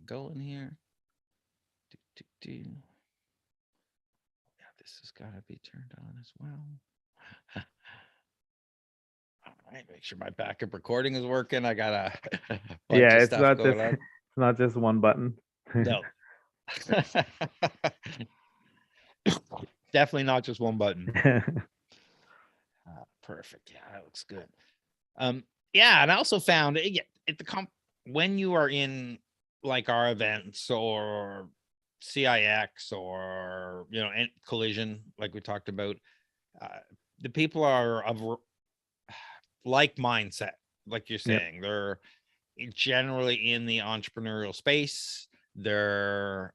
going here. Yeah, this has got to be turned on as well. All right, make sure my backup recording is working. I got a bunch Yeah, of it's stuff not just going on. it's not just one button. No. Definitely not just one button. Perfect. Yeah, that looks good. Yeah, and I also found at the when you are in like our events or CIX or collision, like we talked about, uh, the people are of like mindset, like you're Yep. saying. They're generally in the entrepreneurial space. They're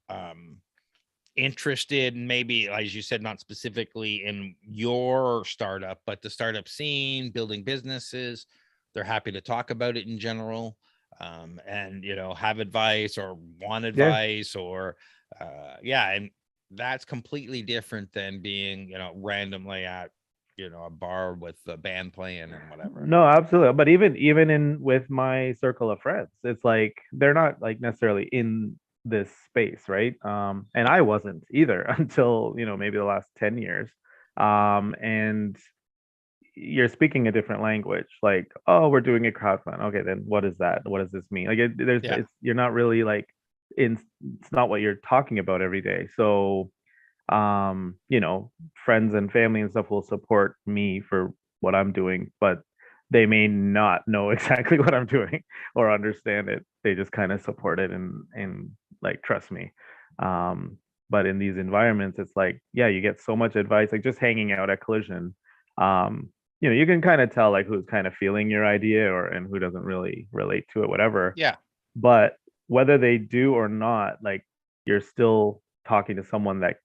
interested, maybe as you said, not specifically in your startup, but the startup scene, building businesses. They're happy to talk about it in general, and have advice or want Yeah. advice or yeah, and that's completely different than being randomly at a bar with the band playing and whatever. No, absolutely. But even in with my circle of friends, it's like they're not like necessarily in this space, right? And I wasn't either until, maybe the last 10 years. And you're speaking a different language, like, oh, we're doing a crowdfund. Okay, then what is that? What does this mean? Like Yeah. you're not really like in it's not what you're talking about every day. So friends and family and stuff will support me for what I'm doing, but they may not know exactly what I'm doing or understand it. They just kind of support it and like trust me. Um, but in these environments, it's like, yeah, you get so much advice, like just hanging out at Collision. Um, you can kind of tell like who's kind of feeling your idea or and who doesn't really relate to it, whatever. Yeah. But whether they do or not, like you're still talking to someone that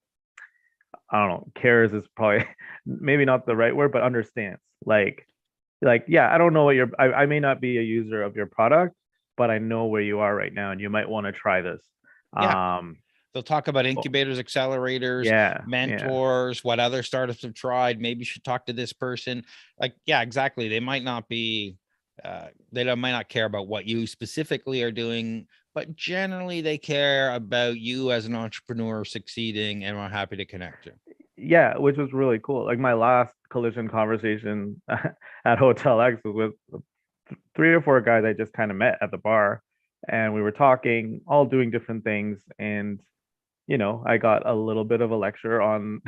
I don't know, cares is probably maybe not the right word, but understands. Yeah, I don't know what I may not be a user of your product, but I know where you are right now and you might want to try this. Yeah. Um, They'll talk about oh, incubators, accelerators, yeah, yeah, mentors, what other startups have tried. Maybe you should talk to this person. Like, yeah, exactly. They might not be, might not care about what you specifically are doing, but generally they care about you as an entrepreneur succeeding and are happy to connect you. yeah, which was really cool. Like my last Collision conversation at Hotel X was with three or four guys I just kind of met at the bar, and we were talking, all doing different things, and I got a little bit of a lecture on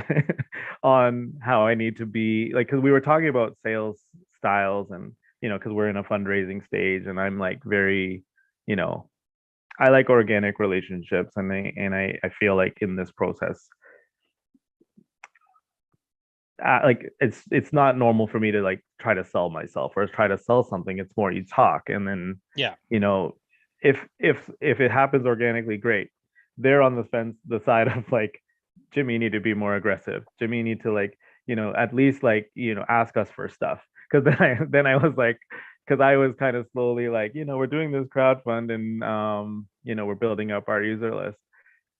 on how I need to be like because we were talking about sales styles and because we're in a fundraising stage and I'm like very, you know, I like organic relationships and I feel like in this process like it's not normal for me to like try to sell myself or try to sell something. It's more you talk and then Yeah. you know if it happens organically, great. They're on the fence, the side of like Jimmy, you need to be more aggressive. Jimmy, you need to like at least like ask us for stuff. Because then I was like, because I was kind of slowly like we're doing this crowdfund and we're building up our user list,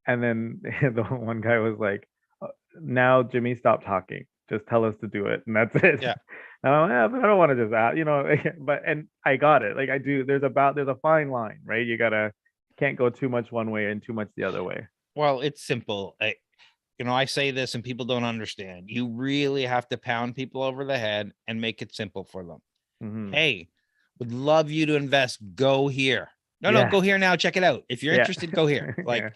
and then the one guy was like, now Jimmy, stop talking. Just tell us to do it, and that's it. Yeah. And I'm like, yeah, but I don't want to just ask, but and I got it. Like I do. There's a fine line, right? You gotta can't go too much one way and too much the other way. Well, it's simple. I say this and people don't understand. You really have to pound people over the head and make it simple for them. Hmm. Hey, would love you to invest. Go here. No, Yeah, go here now. Check it out. If you're yeah, interested, go here. yeah, Like,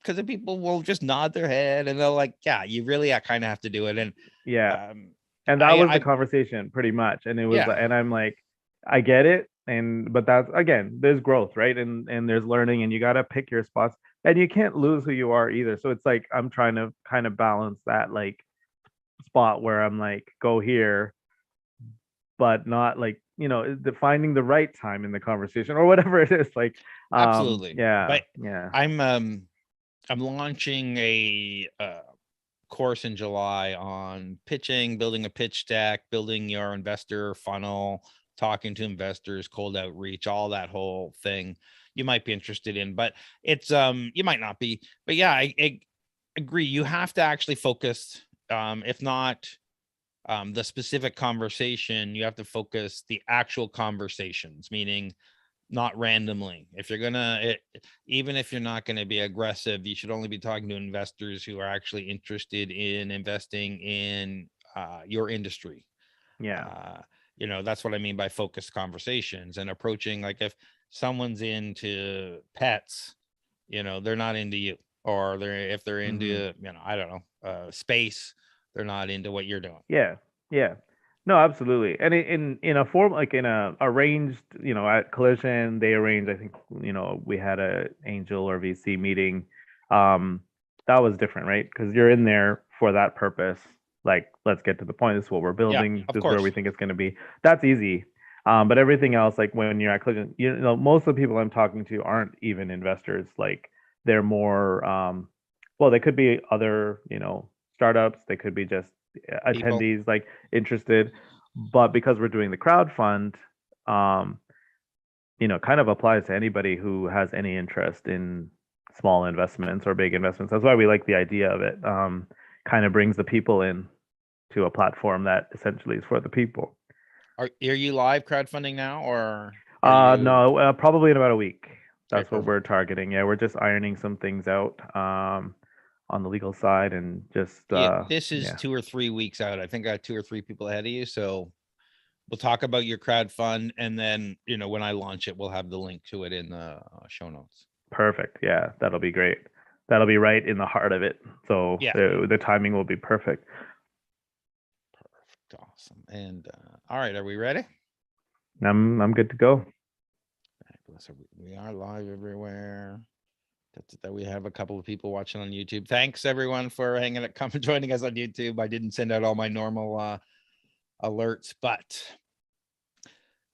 because the people will just nod their head and they're like, yeah, you really kind of have to do it. And yeah. um, And that was the I, conversation pretty much. And it was, yeah, and I'm like, I get it. And but that's again, there's growth, right? And there's learning, and you gotta pick your spots, and you can't lose who you are either. So it's like I'm trying to kind of balance that like spot where I'm like, go here, but not like finding the right time in the conversation or whatever it is. Like, absolutely. yeah, But yeah, I'm um, I'm launching a course in July on pitching, building a pitch deck, building your investor funnel, talking to investors, cold outreach, all that whole thing. You might be interested in, but it's you might not be. But yeah, I agree. You have to actually focus. If not the specific conversation, you have to focus the actual conversations, meaning not randomly. If you're even if you're not going to be aggressive, you should only be talking to investors who are actually interested in investing in your industry. Yeah. That's what I mean by focused conversations, and approaching, like, if someone's into pets, they're not into you, or if they're into, I don't know, space, they're not into what you're doing. Yeah. Yeah. No, absolutely. And in a form, like in a arranged, at Collision, they arranged, I think, we had a angel or VC meeting. That was different, right? Because you're in there for that purpose. Like, let's get to the point. This is what we're Yeah, building. of This is where we course. think it's going to be. That's easy. But everything else, like when you're at Collision, most of the people I'm talking to aren't even investors. Like, they're more, well, they could be other, startups. They could be just People. attendees, like interested. But because we're doing the crowd fund, um, kind of applies to anybody who has any interest in small investments or big investments. That's why we like the idea of it. Kind of brings the people in to a platform that essentially is for the people. Are you live crowdfunding now, or are you? No, probably in about a week. Okay, That's what we're perfect. targeting. Yeah, we're just ironing some things out on the legal side and just Yeah, this is yeah, 2 or 3 weeks out. I think I got 2 or 3 people ahead of you, so we'll talk about your crowd fund, and then when I launch it, we'll have the link to it in the show notes. perfect. Yeah, that'll be great. That'll be right in the heart of it. So Yeah, the timing will be perfect. perfect, awesome. And all right, are we ready? I'm good to go. So we are live everywhere. That we have a couple of people watching on YouTube. Thanks everyone for hanging out, come and joining us on YouTube. I didn't send out all my normal alerts, but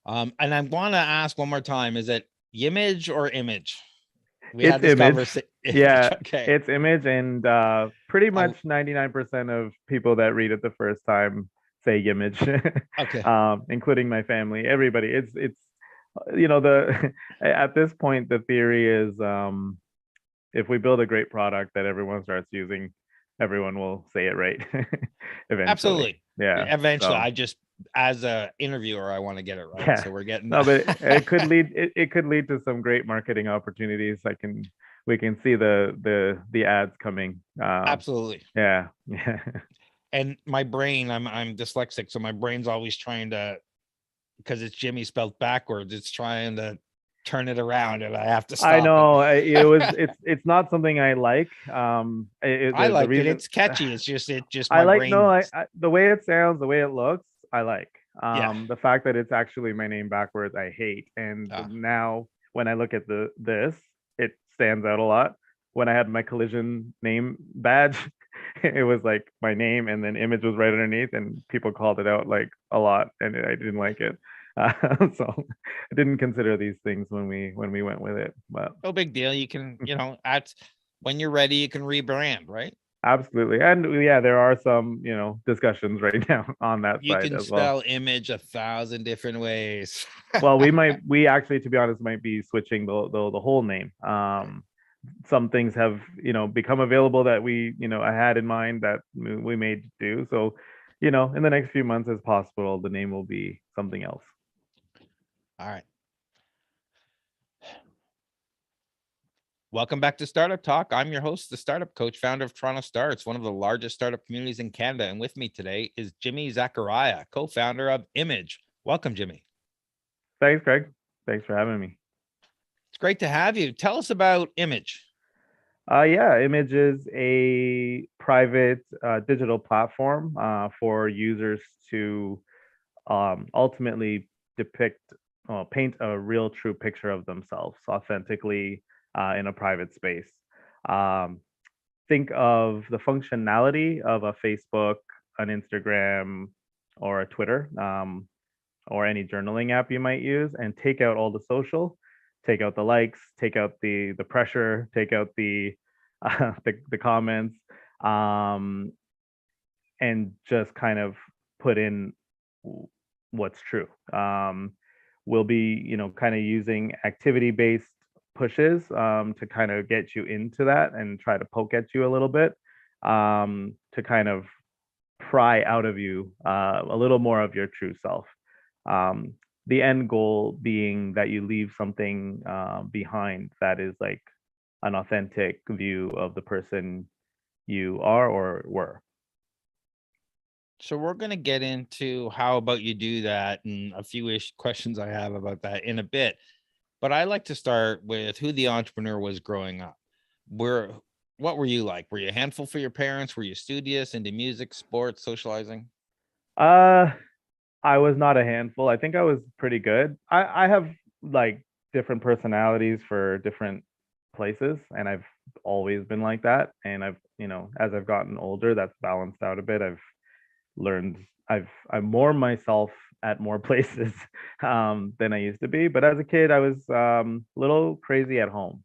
and I want to ask one more time: is it Ymmij or Image? We It's had this Image. conversation. Yeah, Okay. it's Image, and pretty I much 99% of people that read it the first time say Image, okay. including my family. Everybody. It's the at this point the theory is if we build a great product that everyone starts using, everyone will say it right eventually. Absolutely. Yeah. Eventually, So I just, as a interviewer, I want to get it right. yeah. So we're getting No, but it could lead to some great marketing opportunities. We can see the ads coming. absolutely. Yeah. Yeah. And my brain, I'm dyslexic, so my brain's always trying to, because it's Jimmy spelled backwards, it's trying to turn it around, and I have to I stop it. know it's not something I like. I The like it. reason It's catchy. It's just I my like no, brain. the way it sounds, the way it looks, I like. Yeah. The fact that it's actually my name backwards, I hate. And Uh, now when I look at this, it stands out a lot. When I had my Collision name badge, it was like my name and then Image was right underneath, and people called it out like a lot, and I didn't like it. So I didn't consider these things when we went with it. But no big deal. You can, at when you're ready, you can rebrand, right? absolutely, and yeah, there are some discussions right now on that You side can as well. spell image 1,000 different ways. Well, we actually, to be honest, might be switching the whole name. Some things have become available that I had in mind that we may do. So, in the next few months, as possible, the name will be something else. All right. Welcome back to Startup Talk. I'm your host, the Startup Coach, founder of Toronto Starts, one of the largest startup communities in Canada. And with me today is Jimmy Zachariah, co-founder of Ymmij. Welcome, Jimmy. Thanks, Greg. Thanks for having me. It's great to have you. Tell us about Ymmij. Yeah, Image is a private digital platform for users to ultimately depict, paint a real true picture of themselves authentically in a private space. Um, think of the functionality of a Facebook, an Instagram, or a Twitter, or any journaling app you might use, and take out all the social, take out the likes, take out the pressure, take out the comments, um, and just kind of put in what's true. We'll be, kind of using activity based pushes to kind of get you into that and try to poke at you a little bit to kind of pry out of you a little more of your true self. Um, the end goal being that you leave something behind that is like an authentic view of the person you are or were. So we're going to get into how about you do that and a few ish questions I have about that in a bit. But I like to start with who the entrepreneur was growing up. Where what were you like? Were you a handful for your parents? Were you studious, into music, sports, socializing? Uh, I was not a handful. I think I was pretty good. I have like different personalities for different places, and I've always been like that. And I've, as I've gotten older, that's balanced out a bit. I've learned I'm more myself at more places than I used to be. But as a kid, I was a little crazy at home,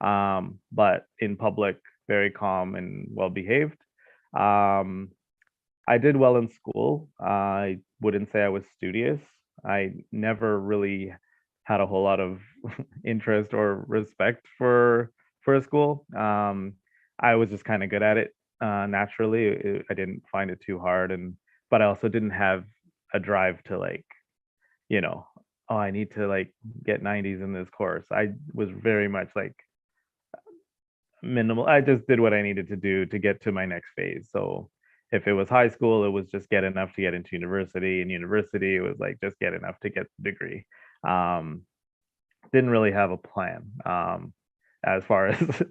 but in public, very calm and well behaved. Um, I did well in school. I wouldn't say I was studious. I never really had a whole lot of interest or respect for school. I was just kind of good at it naturally. I didn't find it too hard, and but I also didn't have a drive to like, you know, oh, I need to like get 90s in this course. I was very much like minimal. I just did what I needed to do to get to my next phase. So if it was high school, it was just get enough to get into university. And university, it was like just get enough to get the degree. Um, didn't really have a plan as far as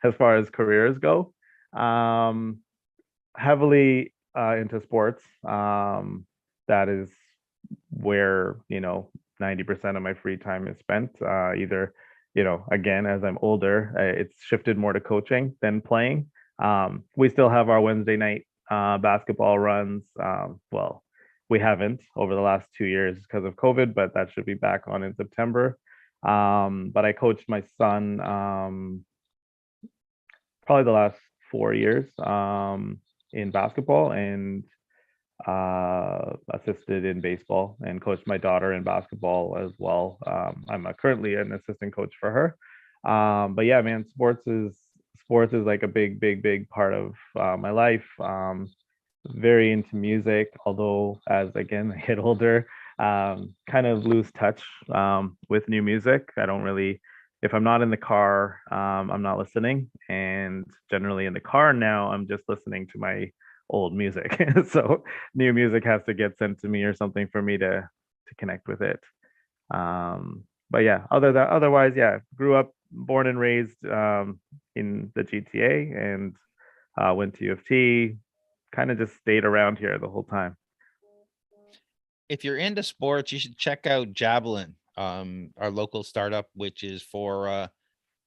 as far as careers go. Um, heavily into sports. That is where 90% of my free time is spent. Either again, as I'm older, it's shifted more to coaching than playing. We still have our Wednesday night basketball runs. Well, we haven't over the last 2 years because of COVID, but that should be back on in September. But I coached my son probably the last 4 years in basketball, and assisted in baseball and coached my daughter in basketball as well. I'm currently an assistant coach for her. But yeah, man, sports is like a big, big, big part of my life. Very into music, although as again I get older, kind of lose touch with new music. I don't really, if I'm not in the car, I'm not listening. And generally in the car now, I'm just listening to my old music. So new music has to get sent to me or something for me to connect with it. But yeah, otherwise, yeah, grew up, born and raised in the GTA, and went to U of T, kind of just stayed around here the whole time. If you're into sports, you should check out Javelin, our local startup, which is for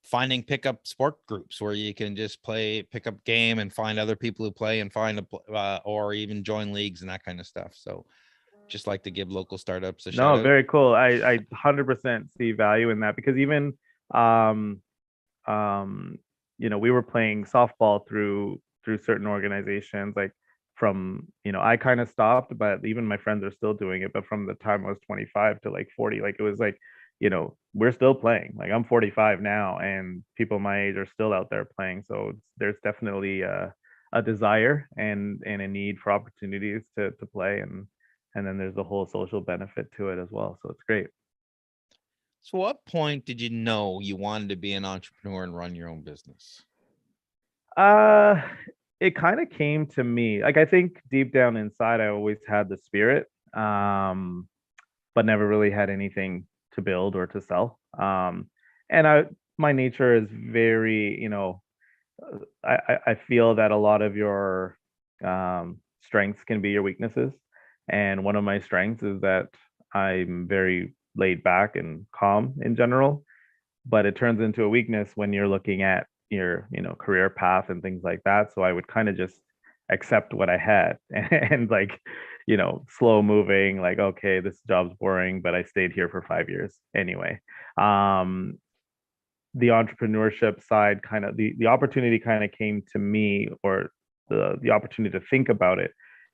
finding pickup sport groups where you can just play pickup game and find other people who play and find or even join leagues and that kind of stuff. So just like to give local startups a shout No, out. very cool. I 100% see value in that because even um um we were playing softball through certain organizations, like from I kind of stopped, but even my friends are still doing it, but from the time I was 25 to like 40, like it was like we're still playing. Like I'm 45 now and people my age are still out there playing, so there's definitely a desire and a need for opportunities to play, and then there's the whole social benefit to it as well, so it's great. So what point did you know you wanted to be an entrepreneur and run your own business? Uh, it kind of came to me. Like I think deep down inside, I always had the spirit, but never really had anything to build or to sell. And my nature is very, I feel that a lot of your strengths can be your weaknesses, and one of my strengths is that I'm very laid back and calm in general, but it turns into a weakness when you're looking at your career path and things like that. So I would kind of just accept what I had and like slow moving, like okay, this job's boring, but I stayed here for 5 years anyway. um the entrepreneurship side, kind of the opportunity kind of came to me, or the opportunity to think about it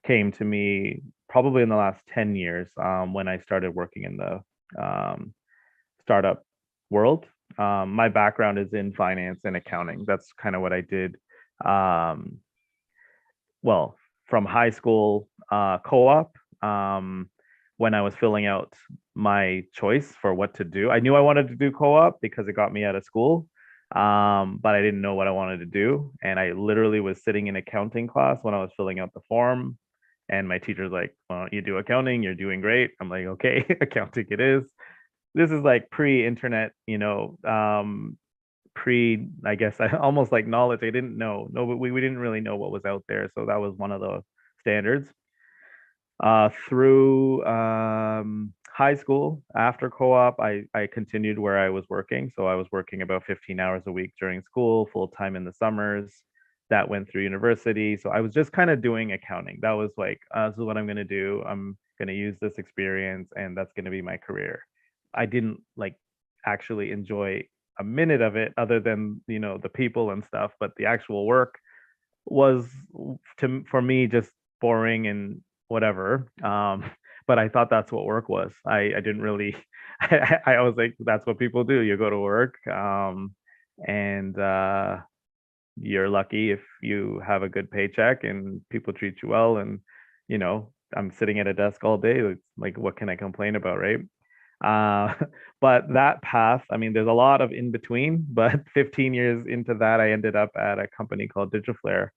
came to me probably in the last 10 years, when I started working in the um, startup world. My background is in finance and accounting. That's kind of what I did. Um, well, from high school co-op, um, when I was filling out my choice for what to do. I knew I wanted to do co-op because it got me out of school, but I didn't know what I wanted to do. And I literally was sitting in accounting class when I was filling out the form, and my teacher's like, "Why don't you do accounting? You're doing great." I'm like, "Okay, accounting it is." This is like pre-internet, I guess, almost like knowledge. I didn't know. No, but we didn't really know what was out there. So that was one of the standards. Through high school, after co-op, I continued where I was working. So I was working about 15 hours a week during school, full time in the summers. That went through university. So I was just kind of doing accounting. That was like, this is what I'm going to do. I'm going to use this experience, and that's going to be my career. I didn't like actually enjoy a minute of it other than, the people and stuff, but the actual work was, for me, just boring and whatever. But I thought that's what work was. I didn't really I was like, that's what people do. You go to work, and you're lucky if you have a good paycheck and people treat you well. And I'm sitting at a desk all day. It's like, what can I complain about, right? Uh, but that path, I mean, there's a lot of in between, but 15 years into that, I ended up at a company called Digiflare,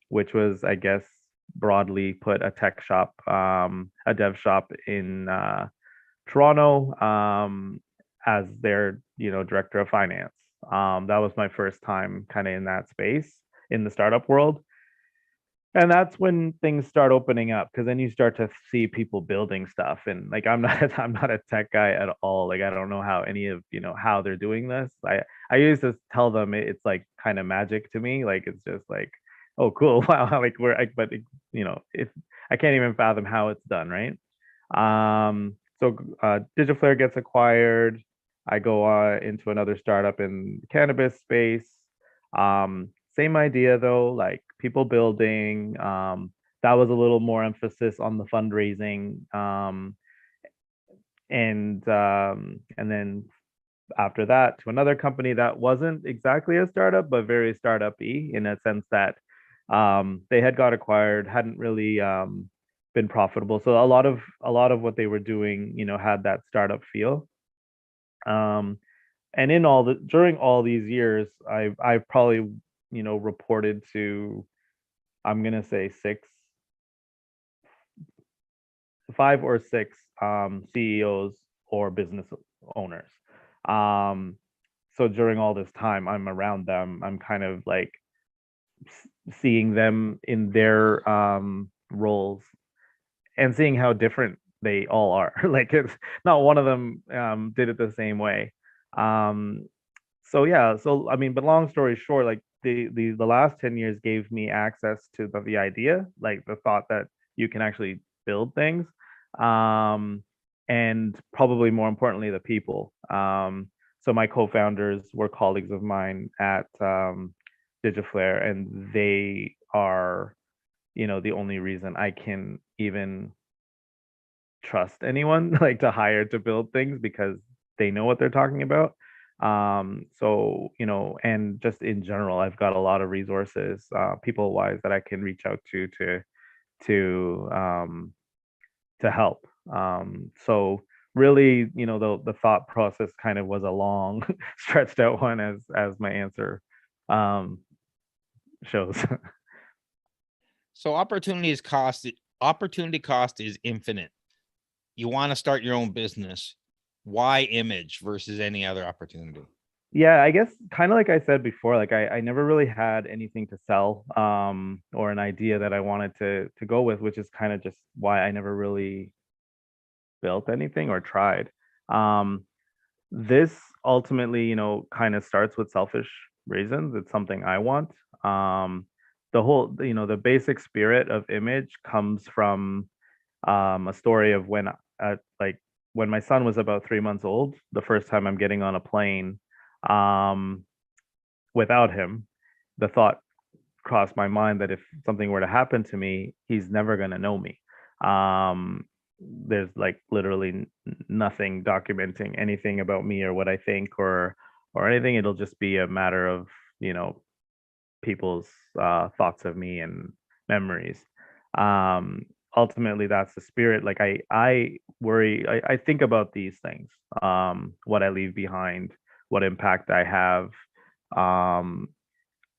which was, I guess, broadly put, a tech shop, a dev shop in Toronto, as their, director of finance. That was my first time kind of in that space in the startup world. And that's when things start opening up, because then you start to see people building stuff. And like, I'm not a tech guy at all. Like, I don't know how any of, how they're doing this. I used to tell them it's like kind of magic to me. Like, it's just like, oh cool, wow, like but if I can't even fathom how it's done, right? So Digiflare gets acquired. I go into another startup in cannabis space. Same idea though, like people building. That was a little more emphasis on the fundraising. And then after that, to another company that wasn't exactly a startup, but very startup-y, in a sense that they had got acquired, hadn't really been profitable. So a lot of what they were doing, had that startup feel. And during all these years, I've probably, reported to, I'm gonna say five or six CEOs or business owners. Um, so during all this time, I'm around them. I'm kind of like seeing them in their roles and seeing how different they all are. Like, it's not one of them did it the same way. Um, so yeah, so I mean, but long story short, like the last 10 years gave me access to the idea, like the thought that you can actually build things. Um, and probably more importantly, the people. So my co-founders were colleagues of mine at Digiflare, and they are, the only reason I can even trust anyone like to hire to build things, because they know what they're talking about. So, and just in general, I've got a lot of resources, people wise, that I can reach out to to help. So really, the thought process kind of was a long stretched out one, as my answer um shows. So opportunity cost is infinite. You want to start your own business. Why Ymmij versus any other opportunity? Yeah, I guess kind of like I said before, like I never really had anything to sell, or an idea that I wanted to go with, which is kind of just why I never really built anything or tried. Um, this ultimately, kind of starts with selfish reasons. It's something I want. Um, the basic spirit of Ymmij comes from a story of like when my son was about 3 months old, the first time I'm getting on a plane, um, without him, the thought crossed my mind that if something were to happen to me, he's never going to know me. There's like literally nothing documenting anything about me or what I think, or anything. It'll just be a matter of, you know, people's thoughts of me and memories. ultimately that's the spirit. Like I worry, I think about these things, what I leave behind, what impact I have. um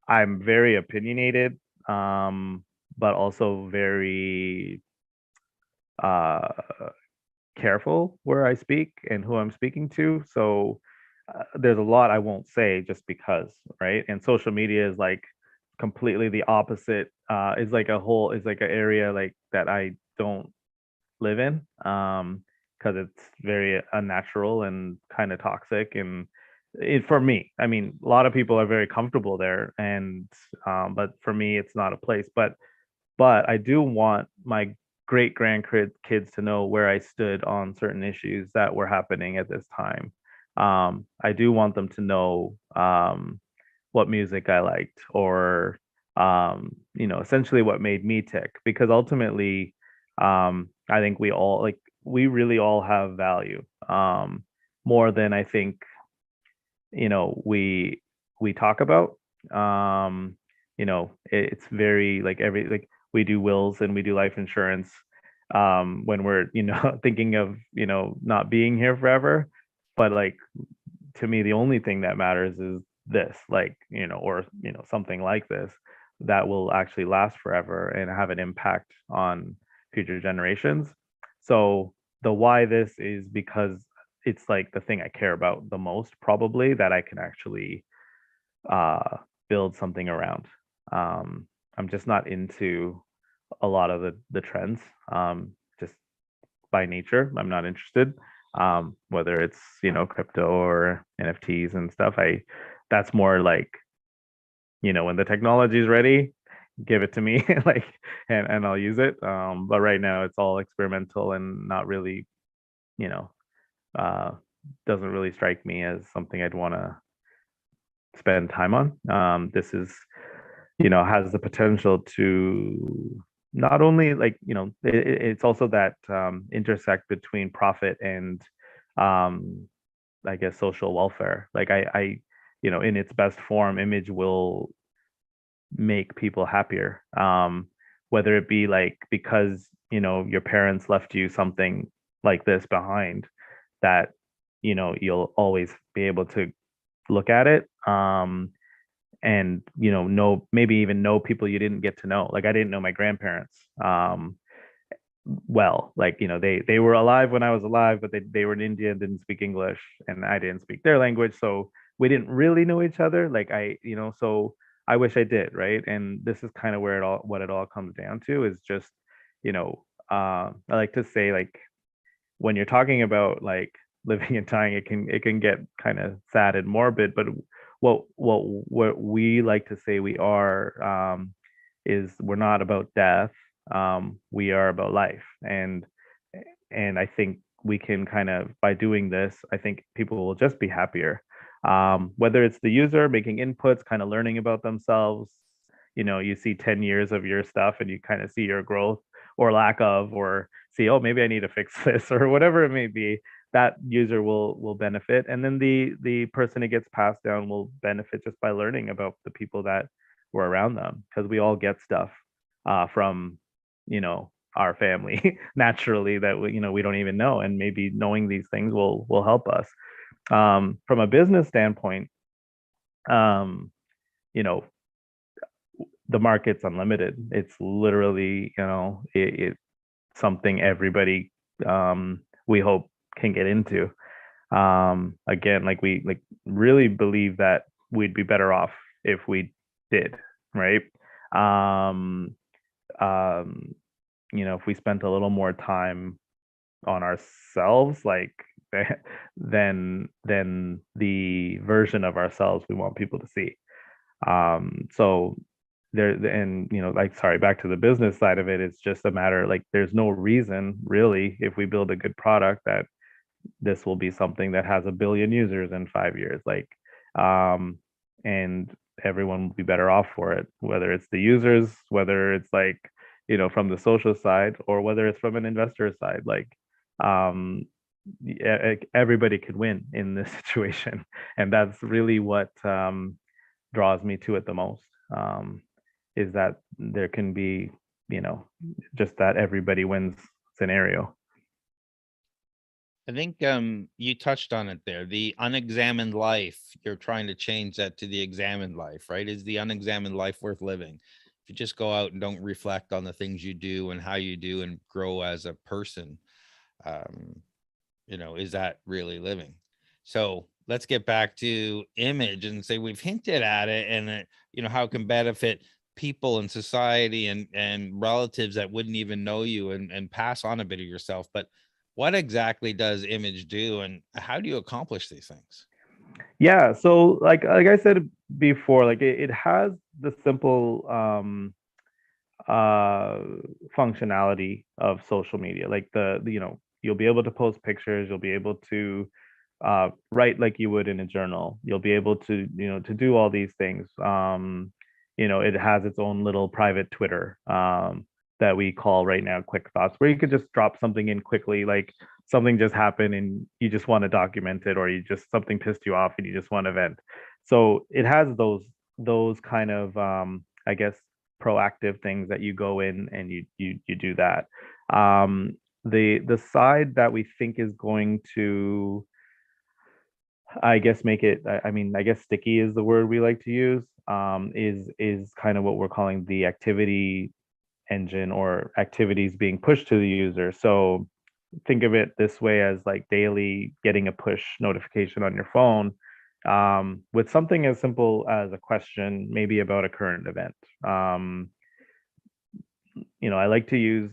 I'm very opinionated, but also very uh careful where I speak and who I'm speaking to. So there's a lot I won't say just because, right? And social media is like completely the opposite. Is like a whole, is like an area like that I don't live in, because it's very unnatural and kind of toxic. And it, for me, I mean, a lot of people are very comfortable there, and but for me, it's not a place. But I do want my great grandkids to know where I stood on certain issues that were happening at this time. I do want them to know what music I liked, or essentially what made me tick, because ultimately, I think we all, like, we really all have value, more than I think we talk about. It's very like every, like, we do wills and we do life insurance when we're thinking of not being here forever. But like, to me, the only thing that matters is this, like, or something like this that will actually last forever and have an impact on future generations. So the why this is because it's like the thing I care about the most, probably, that I can actually uh build something around. I'm just not into a lot of the trends. Just by nature, I'm not interested. Whether it's crypto or NFTs and stuff, I that's more like, when the technology is ready, give it to me, like, and I'll use it. But right now it's all experimental and not really, you know, uh, doesn't really strike me as something I'd want to spend time on. This is, has the potential to not only, like, it's also that intersect between profit and, um, I guess, social welfare. Like in its best form, Image will make people happier. Whether it be like because your parents left you something like this behind, that you'll always be able to look at it, and know, maybe even know people you didn't get to know. Like, I didn't know my grandparents well. Like, they were alive when I was alive, but they were in India and didn't speak English, and I didn't speak their language, so we didn't really know each other. Like, so I wish I did, right? And this is kind of where what it all comes down to is just, I like to say, like, when you're talking about like living and dying, it can get kind of sad and morbid. But what we like to say we are, is we're not about death. We are about life. And I think we can kind of, by doing this, I think people will just be happier. Whether it's the user making inputs, kind of learning about themselves, you see 10 years of your stuff and you kind of see your growth or lack of, or see, oh, maybe I need to fix this, or whatever it may be. That user will benefit, and then the person it gets passed down will benefit just by learning about the people that were around them, because we all get stuff from our family naturally, that we don't even know, and maybe knowing these things will help us. From a business standpoint, um you know the market's unlimited. It's literally, it's something everybody, we hope, can get into. Again, like, we like really believe that we'd be better off if we did, right? um if we spent a little more time on ourselves, like, than the version of ourselves we want people to see. So there, and like, sorry, back to the business side of it, it's just a matter, like, there's no reason really, if we build a good product, that this will be something that has a billion users in 5 years. Like, um and everyone will be better off for it, whether it's the users, whether it's like, from the social side, or whether it's from an investor side. Like, um everybody could win in this situation, and that's really what draws me to it the most. Is that there can be just that everybody wins scenario. I think you touched on it there. The unexamined life, you're trying to change that to the examined life, right? Is the unexamined life worth living? If you just go out and don't reflect on the things you do and how you do and grow as a person, um, is that really living? So let's get back to image and say we've hinted at it, and how it can benefit people and society and relatives that wouldn't even know you, and pass on a bit of yourself. But what exactly does image do, and how do you accomplish these things? Yeah, so like I said before, like it has the simple uh functionality of social media, like you'll be able to post pictures, you'll be able to write like you would in a journal, you'll be able to to do all these things. It has its own little private Twitter that we call right now quick thoughts, where you could just drop something in quickly, like something just happened and you just want to document it, or you just something pissed you off and you just want to vent. So it has those kind of I guess proactive things that you go in and you do that. The side that we think is going to, I guess, make it, I mean, I guess sticky is the word we like to use, is kind of what we're calling the activity engine, or activities being pushed to the user. So think of it this way, as like daily getting a push notification on your phone, with something as simple as a question, maybe about a current event. I like to use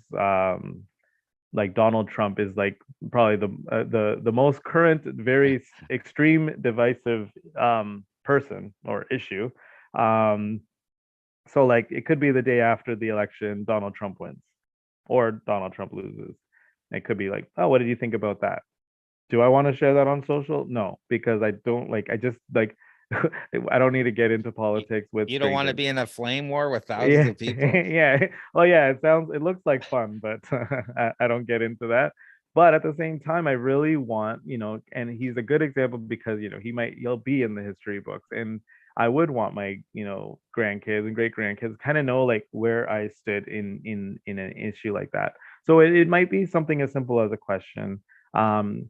like Donald Trump is like probably the most current, very extreme, divisive person or issue. Um, so like it could be the day after the election, Donald Trump wins, or Donald Trump loses. It could be like, oh, what did you think about that? Do I want to share that on social? No, because I don't like. I just like. I don't need to get into You, politics with you don't want to strangers. be in a flame war with thousands Yeah, of people? yeah. Well, yeah, it looks like fun, but I don't get into that. But at the same time, I really want, and he's a good example because, he'll be in the history books. And I would want my, grandkids and great grandkids kind of know like where I stood in an issue like that. So it might be something as simple as a question. Um,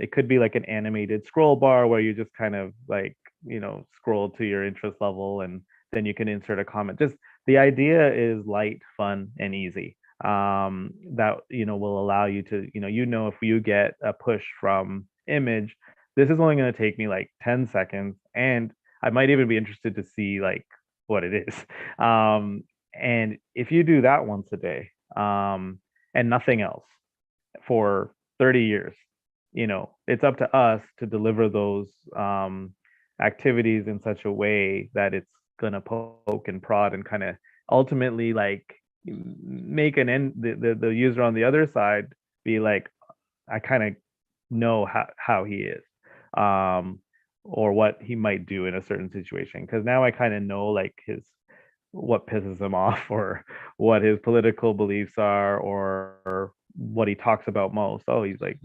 it could be like an animated scroll bar where you just kind of like, scroll to your interest level, and then you can insert a comment. Just the idea is light, fun, and easy. That will allow you to, if you get a push from image, this is only going to take me like 10 seconds, and I might even be interested to see like what it is. And if you do that once a day, and nothing else for 30 years, it's up to us to deliver those activities in such a way that it's gonna poke and prod and kind of ultimately like make an end, the user on the other side be like, I kind of know how he is, um or what he might do in a certain situation, because now I kind of know like his what pisses him off, or what his political beliefs are, or what he talks about most. Oh, he's like,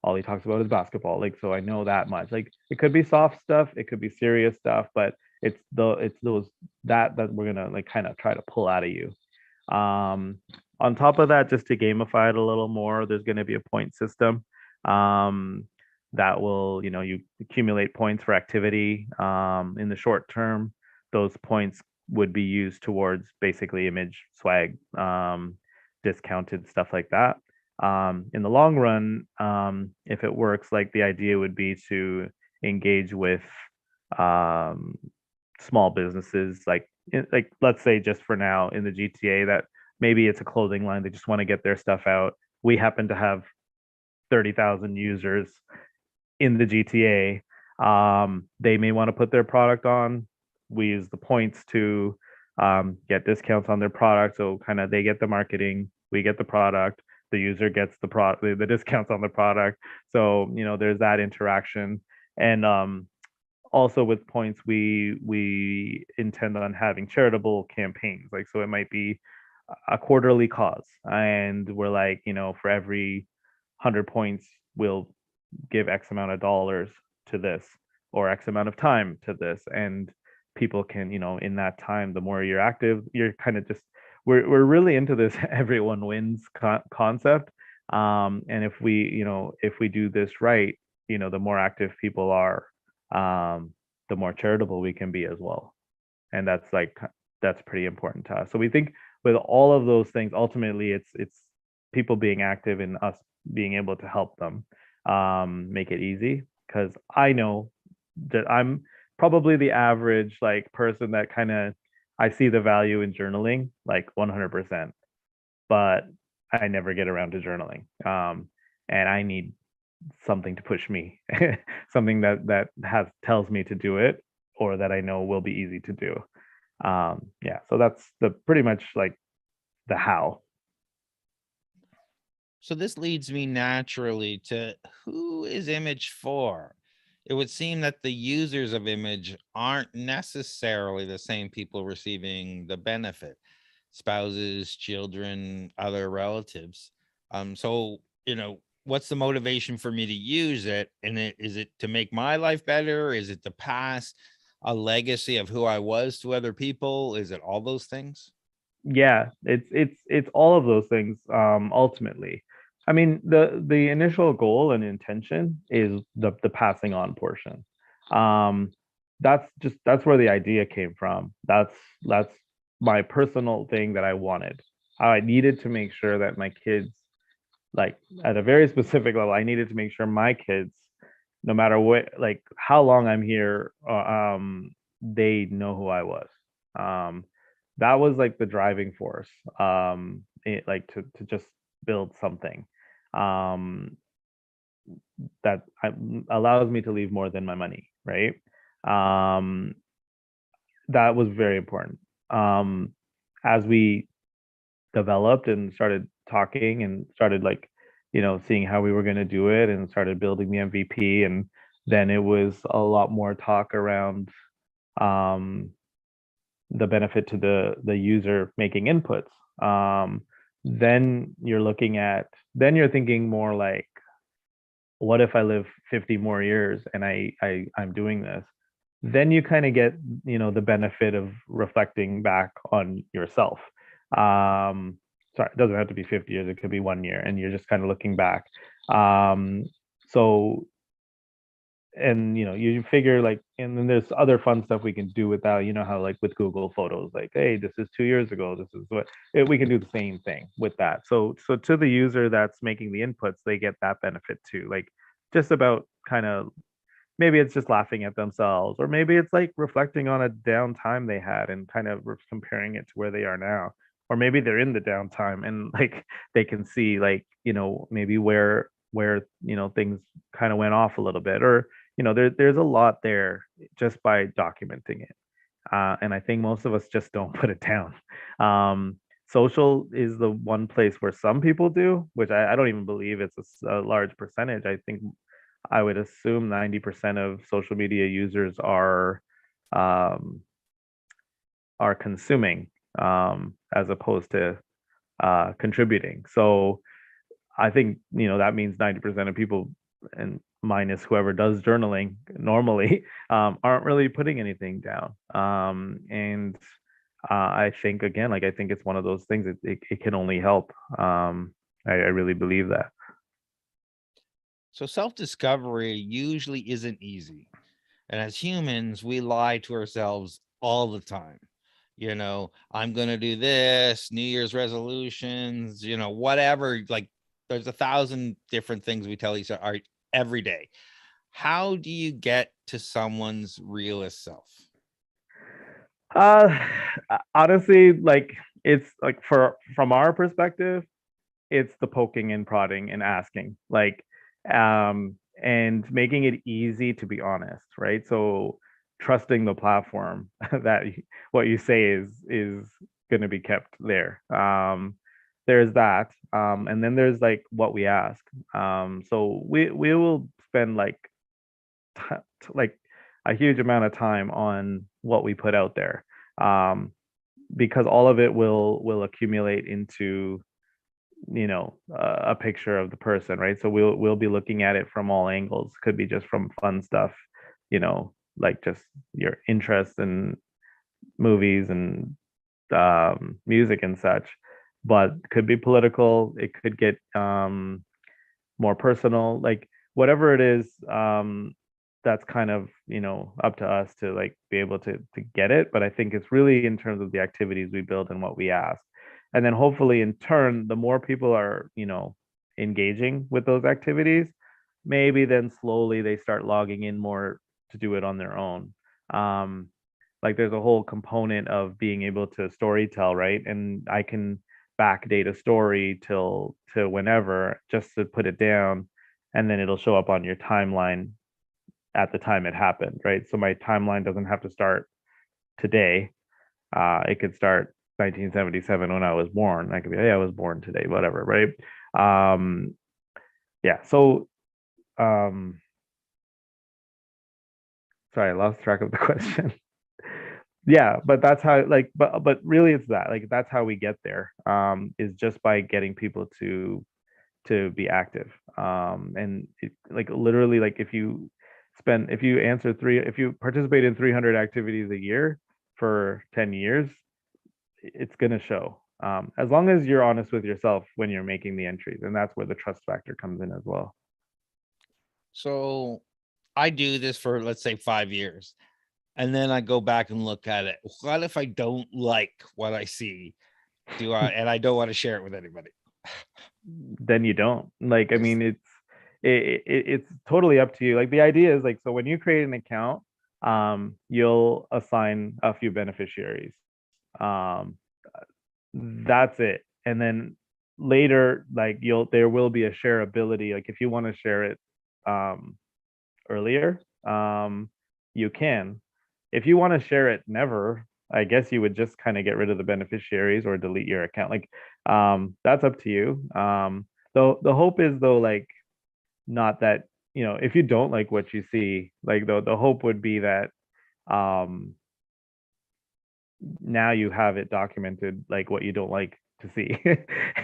all he talks about is basketball. Like, so I know that much. Like, it could be soft stuff, it could be serious stuff, but it's those that we're gonna like kind of try to pull out of you. On top of that, just to gamify it a little more, there's going to be a point system that will, you accumulate points for activity in the short term. Those points would be used towards basically image swag, discounted stuff like that. In the long run, if it works, like the idea would be to engage with um, small businesses, like let's say just for now in the GTA, that maybe it's a clothing line, they just want to get their stuff out. We happen to have 30,000 users in the GTA. They may want to put their product on. We use the points to get discounts on their product. So kind of they get the marketing, we get the product, the user gets the product, the discounts on the product. So there's that interaction. And also with points, we intend on having charitable campaigns. Like, so it might be a quarterly cause, and we're like, for every 100 points, we'll give X amount of dollars to this, or X amount of time to this. And people can, in that time, the more you're active, you're kind of just we're really into this everyone wins concept. And if we, if we do this right, the more active people are, the more charitable we can be as well. And that's pretty important to us. So we think with all of those things, ultimately it's people being active and us being able to help them, make it easy. Because I know that I'm probably the average like person that kind of, I see the value in journaling like 100%, but I never get around to journaling. And I need something to push me, something that has tells me to do it, or that I know will be easy to do. Yeah, so that's the pretty much like the how. So this leads me naturally to, who is Ymmij for? It would seem that the users of Ymmij aren't necessarily the same people receiving the benefit: spouses, children, other relatives. So, what's the motivation for me to use it? And is it to make my life better? Is it to pass a legacy of who I was to other people? Is it all those things? Yeah, it's all of those things, ultimately. I mean, the initial goal and intention is the passing on portion. um that's where the idea came from. That's my personal thing that I wanted. I needed to make sure that my kids, like at a very specific level, I needed to make sure my kids, no matter what, like how long I'm here, they know who I was. um that was like the driving force, like to just build something, um that allows me to leave more than my money, right? um that was very important. As we developed and started talking and started like, seeing how we were going to do it and started building the MVP, and then it was a lot more talk around, um the benefit to the user making inputs. Then you're looking at, then you're thinking more like, what if I live 50 more years and I'm doing this? Then you kind of get, the benefit of reflecting back on yourself. Sorry, it doesn't have to be 50 years, it could be 1 year, and you're just kind of looking back. So, and you figure like, and then there's other fun stuff we can do with that, how like with Google Photos, like, hey, this is 2 years ago, this is what we can do the same thing with that. So to the user that's making the inputs, they get that benefit too, like just about kind of, maybe it's just laughing at themselves, or maybe it's like reflecting on a downtime they had and kind of comparing it to where they are now. Or maybe they're in the downtime and like they can see like, maybe where things kind of went off a little bit, or there's a lot there just by documenting it. And I think most of us just don't put it down. Social is the one place where some people do, which I don't even believe it's a large percentage. I think I would assume 90% of social media users um, are consuming, as opposed to contributing. So I think, that means 90% of people, and minus whoever does journaling normally, aren't really putting anything down. And I think, again, like I think it's one of those things. It can only help. I really believe that. So self-discovery usually isn't easy. And as humans, we lie to ourselves all the time. I'm going to do this, New Year's resolutions, whatever. Like, there's 1,000 different things we tell each other every day. How do you get to someone's realest self? Uh, Honestly, like it's like, from our perspective, it's the poking and prodding and asking, like, and making it easy to be honest, right? So trusting the platform that what you say is going to be kept there. There's that, and then there's like what we ask. So we will spend like like a huge amount of time on what we put out there, um, because all of it will accumulate into, a picture of the person, right? So we'll be looking at it from all angles. Could be just from fun stuff, like just your interest in movies and music and such, but could be political. It could get more personal, like whatever it is. That's kind of, up to us to like be able to get it. But I think it's really in terms of the activities we build and what we ask. And then hopefully in turn, the more people are, engaging with those activities, maybe then slowly they start logging in more to do it on their own. Um, like there's a whole component of being able to story tell, right? And I can backdate a story till to whenever just to put it down, and then it'll show up on your timeline at the time it happened, right? So my timeline doesn't have to start today. It could start 1977 when I was born. I could be, hey, I was born today, whatever, right? Yeah. So, um, sorry, I lost track of the question. Yeah, but that's how, like, but really it's that, like, that's how we get there, is just by getting people to be active. And like literally, like if you participate in 300 activities a year for 10 years, it's going to show. As long as you're honest with yourself when you're making the entries, and that's where the trust factor comes in as well. So I do this for, let's say, 5 years. And then I go back and look at it. What if I don't like what I see? And I don't want to share it with anybody? Then you don't, like, I Yes. mean, it's totally up to you. Like the idea is like, so when you create an account, you'll assign a few beneficiaries. Um, that's it. And then later, like there will be a shareability. Like if you want to share it earlier, you can. If you want to share it never, I guess you would just kind of get rid of the beneficiaries or delete your account. Like that's up to you. Though the hope is though, like, not that, if you don't like what you see, like the hope would be that um now you have it documented, like what you don't like to see.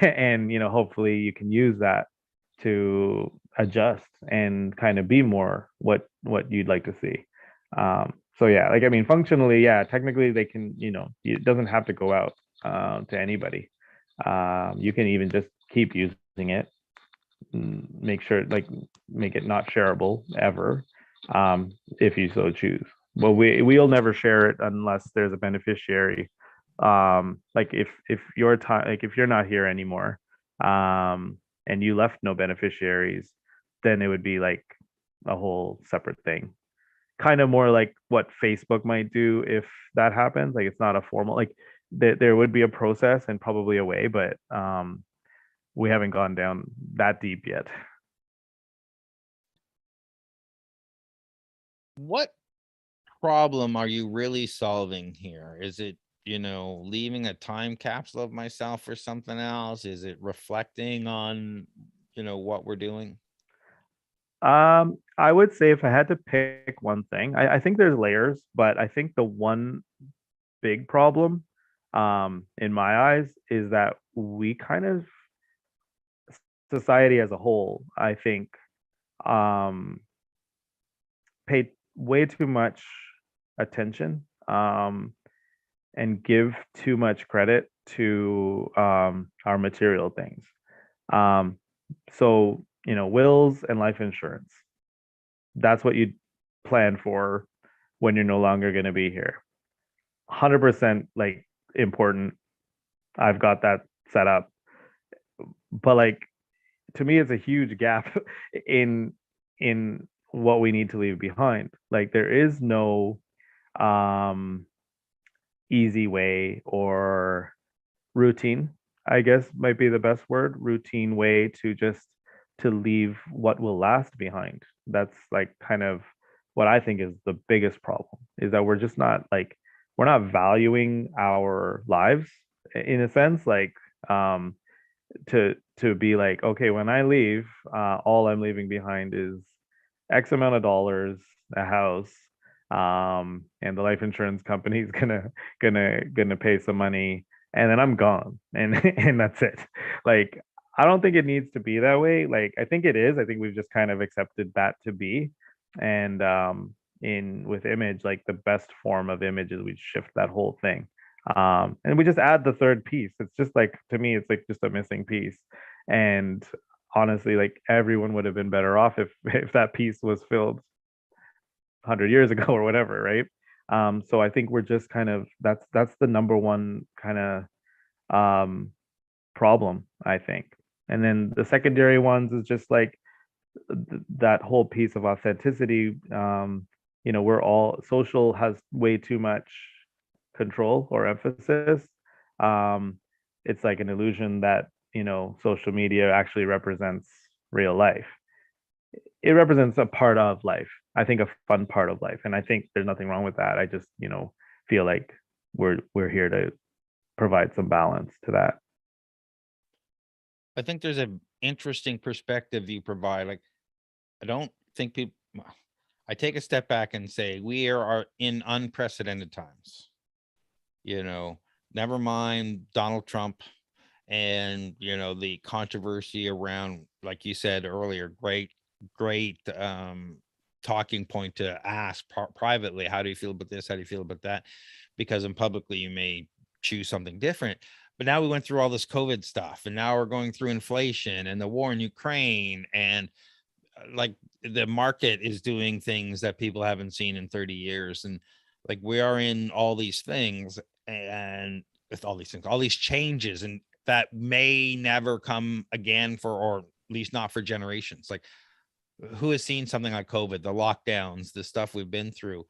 And hopefully you can use that to adjust and kind of be more what you'd like to see. So yeah, like, I mean, functionally, yeah, technically they can, it doesn't have to go out to anybody. You can even just keep using it, make sure, like, make it not shareable ever, if you so choose. Well, we'll never share it unless there's a beneficiary. Like if your time, like if you're not here anymore, and you left no beneficiaries, then it would be like a whole separate thing. Kind of more like what Facebook might do if that happens. Like it's not a formal, like there would be a process and probably a way, but we haven't gone down that deep yet. What problem are you really solving here? Is it, leaving a time capsule of myself or something else? Is it reflecting on, what we're doing? I would say if I had to pick one thing, I think there's layers, but I think the one big problem, in my eyes, is that we kind of, society as a whole, I think, um, pay way too much attention, and give too much credit to our material things. Um, so, wills and life insurance, that's what you plan for when you're no longer going to be here. 100% like important. I've got that set up. But like, to me it's a huge gap in in what we need to leave behind. Like there is no um easy way or routine, I guess might be the best word, routine way to just to leave what will last behind. That's like kind of what I think is the biggest problem, is that we're just not like, we're not valuing our lives in a sense, like to be like, okay, when I leave, all I'm leaving behind is X amount of dollars, a house, and the life insurance company is gonna pay some money, and then I'm gone, and and that's it. Like, I don't think it needs to be that way. Like, I think it is. I think we've just kind of accepted that to be, and in with image, like the best form of image is we shift that whole thing. And we just add the third piece. It's just like, to me, it's like just a missing piece. And honestly, like everyone would have been better off if if that piece was filled 100 years ago or whatever, right? So I think we're just kind of, that's the number one kind of problem, I think. And then the secondary ones is just like that whole piece of authenticity. We're all, social has way too much control or emphasis. um it's like an illusion that social media actually represents real life. It represents a part of life, I think, a fun part of life, and I think there's nothing wrong with that. I just feel like we're here to provide some balance to that. I think there's an interesting perspective you provide. Like, I don't think people, I take a step back and say we are in unprecedented times. Never mind Donald Trump and the controversy around, like you said earlier, great talking point to ask privately, how do you feel about this, how do you feel about that, because in publicly you may choose something different. But now we went through all this COVID stuff, and now we're going through inflation and the war in Ukraine, and like the market is doing things that people haven't seen in 30 years. And like we are in all these things, and with all these things, all these changes, and that may never come again for, or at least not for generations. Like, who has seen something like COVID, the lockdowns, the stuff we've been through,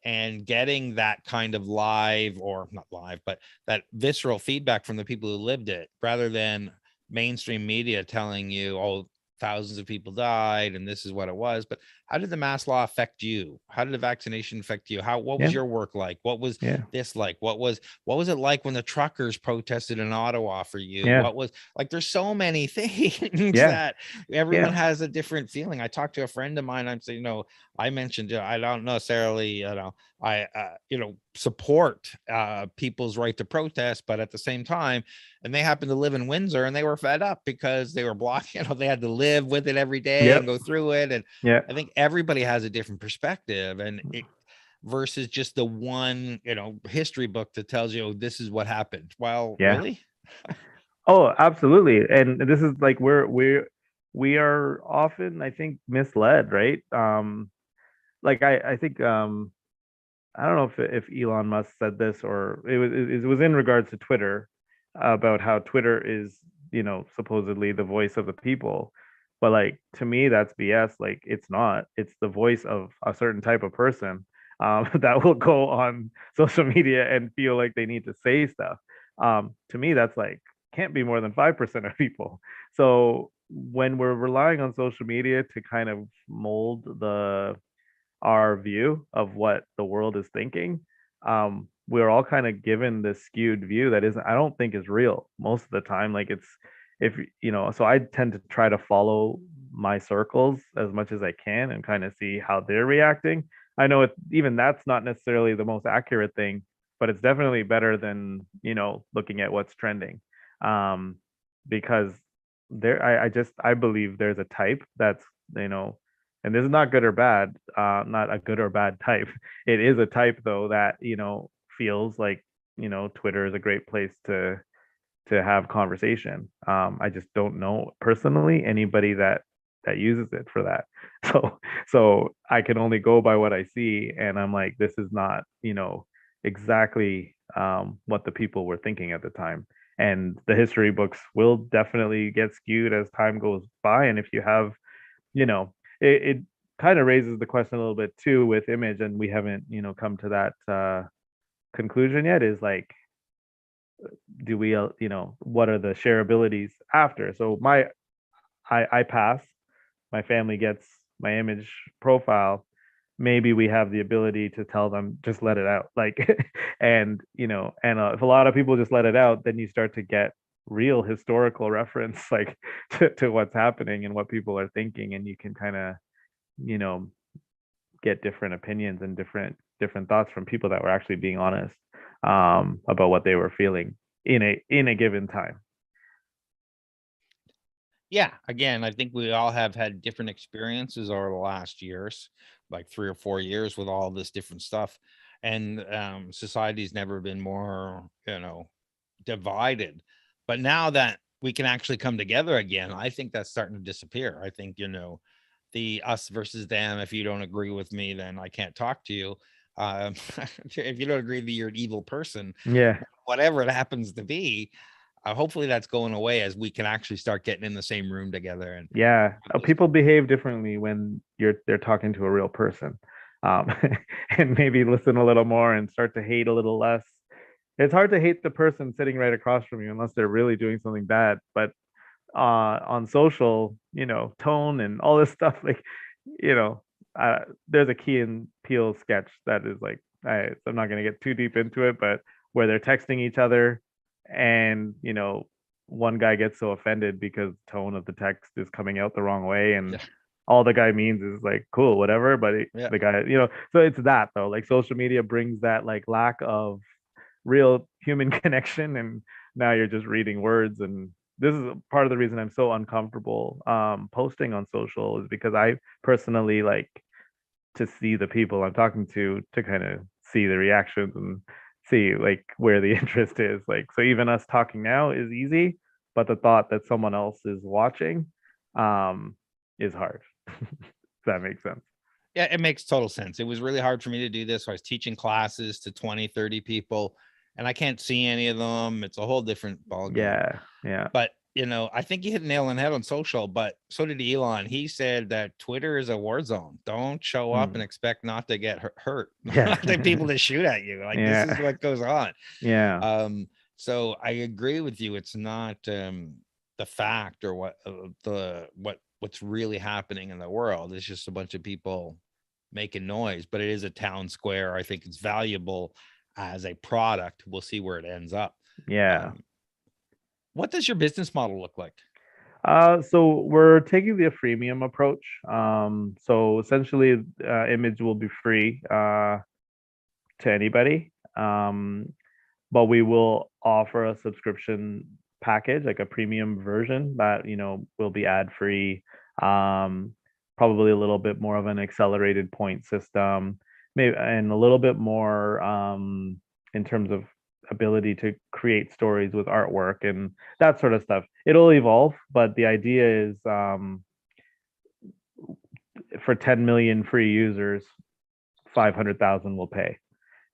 and getting that kind of live, or not live, but that visceral feedback from the people who lived it, rather than mainstream media telling you, oh, thousands of people died and this is what it was. But how did the mass law affect you? How did the vaccination affect you? What was Yeah, your work like? What was yeah, this like? What was it like when the truckers protested in Ottawa for you? yeah, What was, like, there's so many things yeah, that everyone yeah, has a different feeling. I talked to a friend of mine, I'm saying, I mentioned, I don't necessarily, I support people's right to protest, but at the same time, and they happen to live in Windsor, and they were fed up because they were blocking, they had to live with it every day and yep, go through it. And yeah, I think everybody has a different perspective, and it versus just the one, history book that tells you, oh, this is what happened. Well, yeah. really? Oh, absolutely. And this is like we are often, I think, misled, right? Like I think I don't know if Elon Musk said this, or it was in regards to Twitter, about how Twitter is, supposedly the voice of the people. But like, to me, that's BS. Like, it's not. It's the voice of a certain type of person, that will go on social media and feel like they need to say stuff. To me, that's like, can't be more than 5% of people. So when we're relying on social media to kind of mold our view of what the world is thinking, we're all kind of given this skewed view that isn't, I don't think, is real most of the time. Like, it's, if so I tend to try to follow my circles as much as I can and kind of see how they're reacting. I know even that's not necessarily the most accurate thing, but it's definitely better than looking at what's trending. um because I believe there's a type that's, you know and this is not good or bad, not a good or bad type. It is a type, though, that feels like Twitter is a great place to have conversation. I just don't know personally anybody that uses it for that. So I can only go by what I see, and I'm like, this is not exactly what the people were thinking at the time. And the history books will definitely get skewed as time goes by, and if you have, it kind of raises the question a little bit too with Ymmij, and we haven't come to that conclusion yet, is like, do we what are the shareabilities after? So I pass, my family gets my Ymmij profile, maybe we have the ability to tell them, just let it out, like, and if a lot of people just let it out, then you start to get real historical reference, like, to what's happening and what people are thinking, and you can kind of you know get different opinions and different thoughts from people that were actually being honest, about what they were feeling in a given time. Yeah, again, I think we all have had different experiences over the last years, like 3 or 4 years, with all this different stuff. and society's never been more, divided. But now that we can actually come together again, I think that's starting to disappear. I think, the us versus them. If you don't agree with me, then I can't talk to you. Um, if you don't agree that you're an evil person, Yeah. whatever it happens to be, hopefully that's going away as we can actually start getting in the same room together. And Yeah. People behave differently when they're talking to a real person. Um, and maybe listen a little more and start to hate a little less. It's hard to hate the person sitting right across from you unless they're really doing something bad. But on social, tone and all this stuff, like, you know, there's a Key and Peele sketch that is like, I'm not going to get too deep into it, but where they're texting each other and, one guy gets so offended because tone of the text is coming out the wrong way. And yeah, all the guy means is like, cool, whatever. But yeah, the guy, so it's that though, like social media brings that like lack of real human connection, and now you're just reading words. And this is part of the reason I'm so uncomfortable posting on social, is because I personally like to see the people I'm talking to kind of see the reactions and see like where the interest is. Like, so even us talking now is easy, but the thought that someone else is watching um is hard. If that makes sense. yeah. It makes total sense. It was really hard for me to do this. I was teaching classes to 20, 30 people, and I can't see any of them. It's a whole different ball game. Yeah, yeah. But I think you hit the nail on the head on social, but so did Elon. He said that Twitter is a war zone. Don't show up and Mm. expect not to get hurt. Yeah. Not the people to shoot at you. Like, this is Yeah, what goes on. yeah, So I agree with you. It's not the fact or what's really happening in the world. It's just a bunch of people making noise, but it is a town square. I think it's valuable as a product. We'll see where it ends up. yeah. Um, what does your business model look like? So we're taking the freemium approach. So essentially, Image will be free to anybody, but we will offer a subscription package, like a premium version that will be ad free. Um, Probably a little bit more of an accelerated point system, maybe, and a little bit more in terms of ability to create stories with artwork and that sort of stuff. It'll evolve, but the idea is for 10 million free users, 500,000 will pay.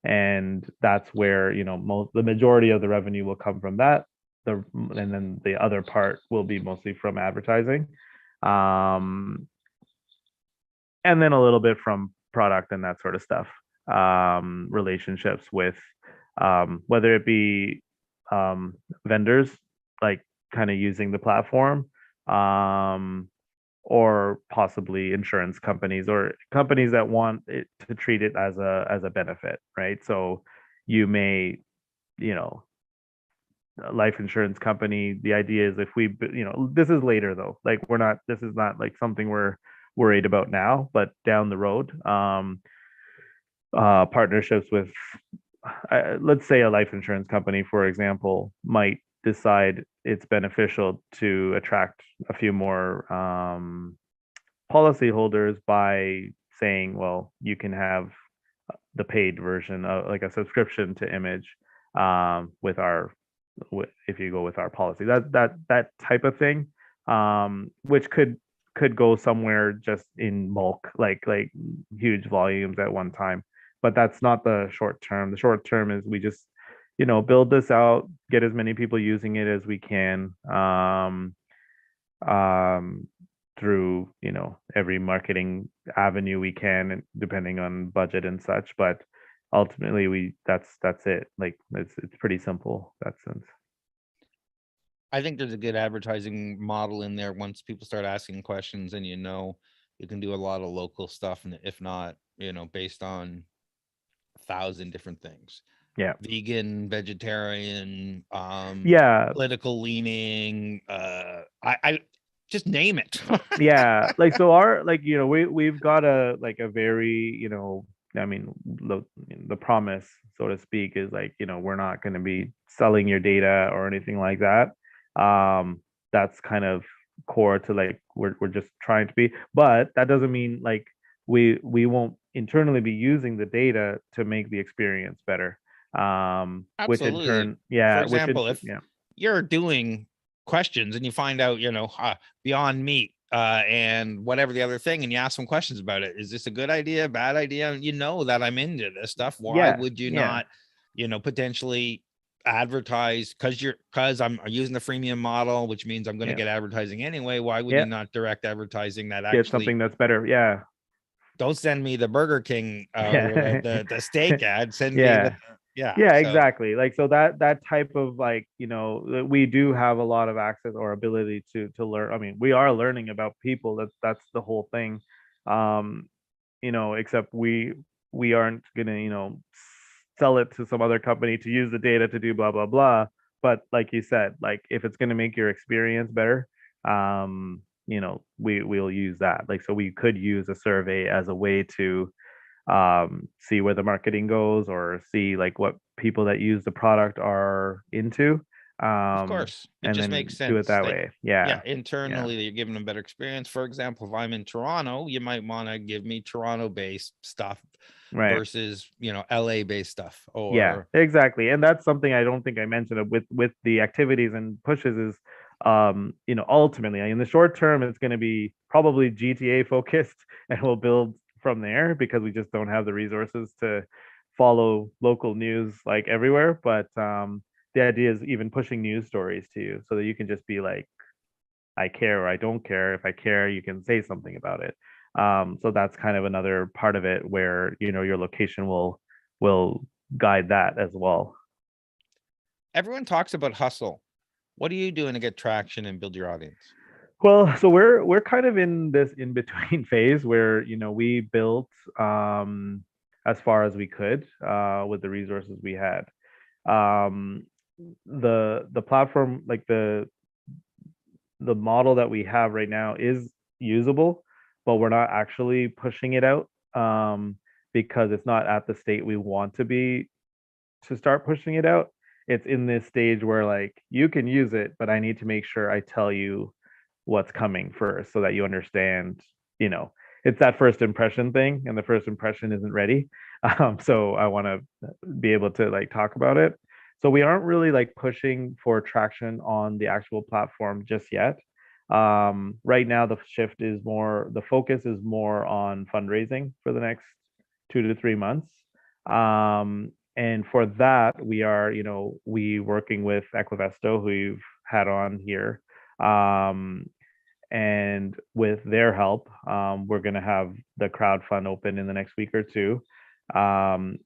And that's where, the majority of the revenue will come from that. And then the other part will be mostly from advertising. Um, and then a little bit from product and that sort of stuff. Relationships with whether it be vendors, like kind of using the platform, um, or possibly insurance companies or companies that want it to treat it as a benefit, right? So you may, you know, a life insurance company. The idea is if we, this is later though. Like this is not like something we're worried about now, but down the road, partnerships with, let's say a life insurance company, for example, might decide it's beneficial to attract a few more policyholders by saying, well, you can have the paid version of like a subscription to Image with our if you go with our policy. That type of thing, which could go somewhere just in bulk, like huge volumes at one time. But that's not the short term. The short term is we just build this out, get as many people using it as we can. Um, Through every marketing avenue we can, depending on budget and such. But ultimately, that's it. Like it's pretty simple in that sense. I think there's a good advertising model in there once people start asking questions, and you can do a lot of local stuff, and if not, based on 1,000 different things. Yeah, Vegan, vegetarian, yeah, political leaning, I just name it. yeah. Like so, our like we've got a like a very I mean the promise, so to speak, is like we're not going to be selling your data or anything like that. That's kind of core to like we're just trying to be, but that doesn't mean like we won't internally be using the data to make the experience better. Which in Absolutely. turn, For yeah, example, if yeah, you're doing questions and you find out, Beyond Meat and whatever the other thing, and you ask some questions about it. Is this a good idea, bad idea? You know that I'm into this stuff. Why yeah, would you yeah, not, potentially advertise? Because I'm using the freemium model, which means I'm going to yeah, get advertising anyway. Why would you yeah. not direct advertising that Get actually? something that's better. Yeah, Don't send me the Burger King or yeah, the steak ad. Send me the yeah. yeah. Yeah, So exactly. Like so that type of like, we do have a lot of access or ability to learn. I mean, we are learning about people. That's the whole thing. Um, except we aren't gonna, sell it to some other company to use the data to do blah blah blah. But like you said, like if it's gonna make your experience better, we'll use that. Like so we could use a survey as a way to see where the marketing goes or see like what people that use the product are into, of course, it and just then makes do it sense that that, way. yeah, Yeah, yeah, internally you're giving them better experience. For example, if I'm in Toronto, you might want to give me Toronto-based stuff right. versus, LA-based stuff. Yeah, Or exactly. And that's something I don't think I mentioned with the activities and pushes is, ultimately in the short term it's going to be probably GTA focused and we'll build from there because we just don't have the resources to follow local news like everywhere. But the idea is even pushing news stories to you so that you can just be like, I care or I don't care. If I care, you can say something about it. So that's kind of another part of it where your location will guide that as well. everyone talks about hustle. What are you doing to get traction and build your audience? Well, so we're kind of in this in between phase where we built as far as we could with the resources we had. Um, the platform, like the model that we have right now is usable, but we're not actually pushing it out because it's not at the state we want to be to start pushing it out. It's in this stage where like you can use it, but I need to make sure I tell you what's coming first so that you understand, you know, it's that first impression thing and the first impression isn't ready. So I want to be able to like talk about it. So we aren't really like pushing for traction on the actual platform just yet. Right now the focus is more on fundraising for the next 2 to 3 months. And for that, we working with Equivesto, who you've had on here. Um, and with their help, we're going to have the crowd fund open in the next week or two. And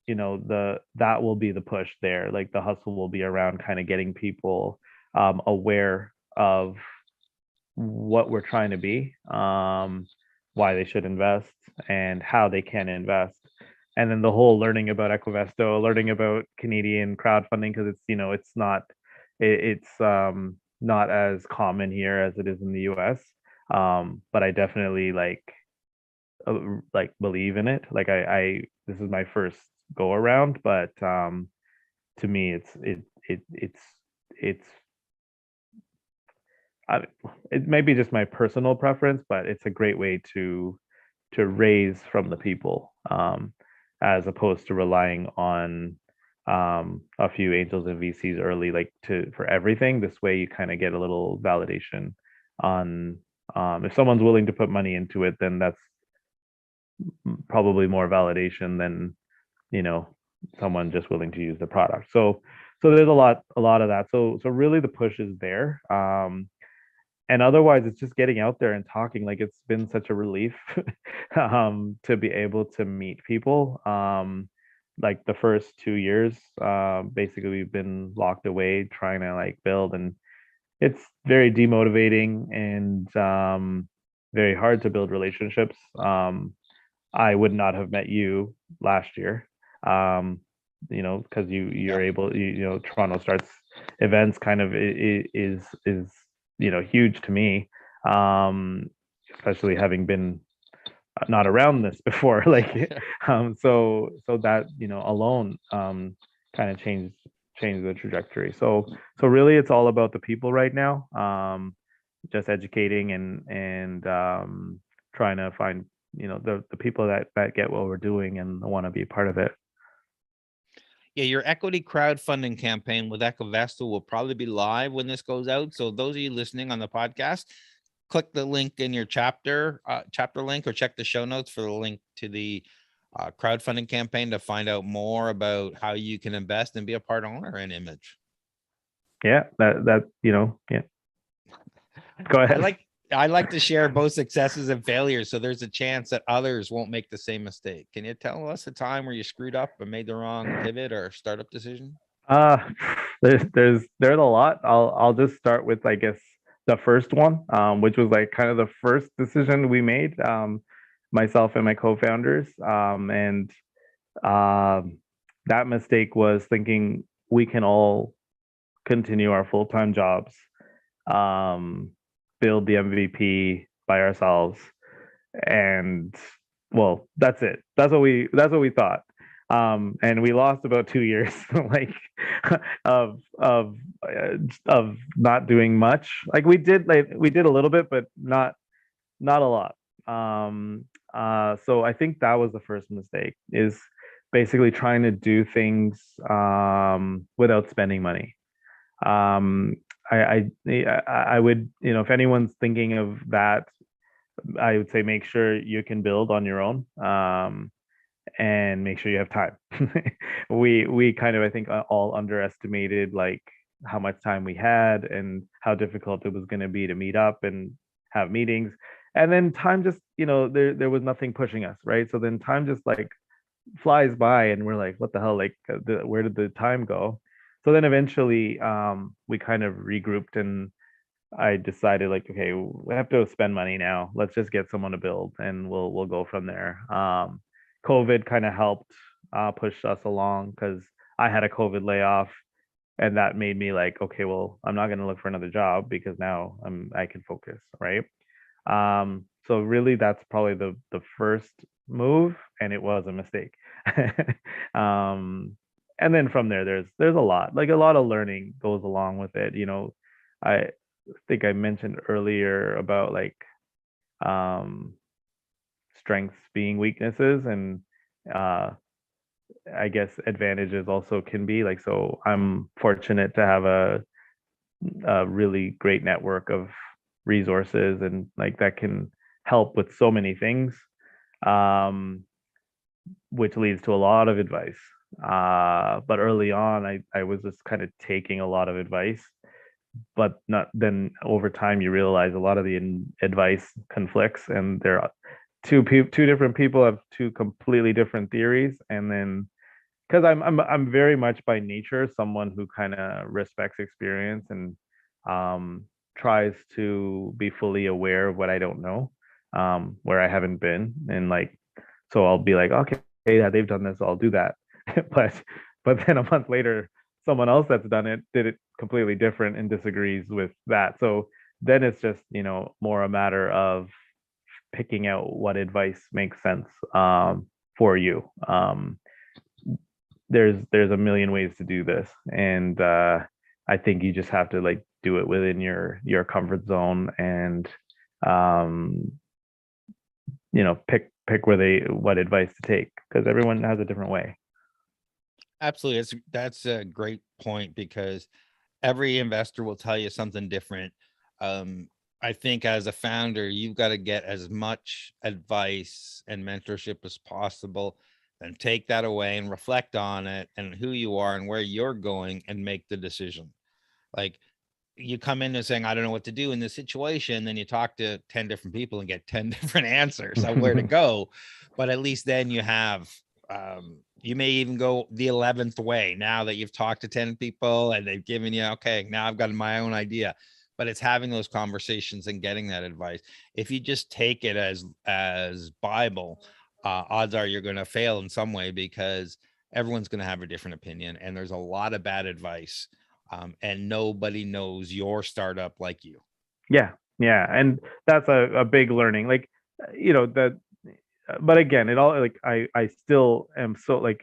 that will be the push there. Like the hustle will be around kind of getting people aware of what we're trying to be, why they should invest, and how they can invest. And then the whole learning about Equivesto, learning about Canadian crowdfunding, because it's not as common here as it is in the US. But I definitely like believe in it. Like I this is my first go around, but to me it's I, it may be just my personal preference, but it's a great way to raise from the people, as opposed to relying on a few angels and VCs early, like to for everything. This way, you kind of get a little validation on if someone's willing to put money into it, then that's probably more validation than you know someone just willing to use the product. So there's a lot of that. So really the push is there. And otherwise it's just getting out there and talking. Like it's been such a relief to be able to meet people. Like the first 2 years, basically we've been locked away trying to like build, and it's very demotivating and very hard to build relationships. I would not have met you last year, um, because you're Yeah. able, Toronto starts events kind of is huge to me, um, especially having been not around this before. Like, so that alone kind of changed the trajectory. So really, it's all about the people right now. Just educating and trying to find the people that get what we're doing and want to be part of it. Yeah, your equity crowdfunding campaign with Ecovesta will probably be live when this goes out. So those of you listening on the podcast, click the link in your chapter link, or check the show notes for the link to the crowdfunding campaign to find out more about how you can invest and be a part owner in Ymmij. Yeah, yeah. Go ahead. I like to share both successes and failures, so there's a chance that others won't make the same mistake. Can you tell us a time where you screwed up and made the wrong pivot or startup decision? Uh there's a lot. I'll just start with, I guess, the first one, which was like kind of the first decision we made, myself and my co-founders. And that mistake was thinking we can all continue our full-time jobs, um, build the MVP by ourselves, and well, that's it. That's what we thought. And we lost about 2 years, like, of of not doing much. Like we did a little bit, but not a lot. So I think that was the first mistake, is basically trying to do things without spending money. Um, I would, if anyone's thinking of that, I would say make sure you can build on your own, and make sure you have time. We kind of, I think, all underestimated like how much time we had and how difficult it was going to be to meet up and have meetings. And then time just, there was nothing pushing us, right? So then time just like flies by, and we're like, what the hell? Like, where did the time go? So then eventually, we kind of regrouped, and I decided, like, okay, we have to spend money now. Let's just get someone to build, and we'll go from there. COVID kind of helped push us along, because I had a COVID layoff, and that made me like, okay, well, I'm not going to look for another job, because now I can focus, right? So really, that's probably the first move, and it was a mistake. um, and then from there, there's a lot of learning goes along with it. I think I mentioned earlier about like, um, strengths being weaknesses, and uh, I guess advantages also can be like. So I'm fortunate to have a really great network of resources, and like that can help with so many things, um, which leads to a lot of advice. But early on, I was just kind of taking a lot of advice, but not then over time you realize a lot of the advice conflicts, and there are two different people have two completely different theories. And then, because I'm very much by nature someone who kind of respects experience, and um tries to be fully aware of what I don't know, where I haven't been. And like, so I'll be like, okay, yeah, they've done this, so I'll do that. but then a month later, someone else that's done it did it completely different and disagrees with that. So then it's just, more a matter of picking out what advice makes sense, for you. There's a million ways to do this, and I think you just have to like do it within your comfort zone, and um, pick what advice to take, because everyone has a different way. Absolutely. That's a great point, because every investor will tell you something different. Um, I think as a founder, you've got to get as much advice and mentorship as possible, then take that away and reflect on it and who you are and where you're going and make the decision. Like, you come in and saying, I don't know what to do in this situation. Then you talk to 10 different people and get 10 different answers on where to go. But at least then you may even go the 11th way now that you've talked to 10 people and they've given you, okay, now I've got my own idea. But it's having those conversations and getting that advice. If you just take it as Bible, odds are you're going to fail in some way, because everyone's going to have a different opinion, and there's a lot of bad advice, and nobody knows your startup like you. Yeah, yeah, and that's a big learning. Like, that. But again, it all, like, I still am so like,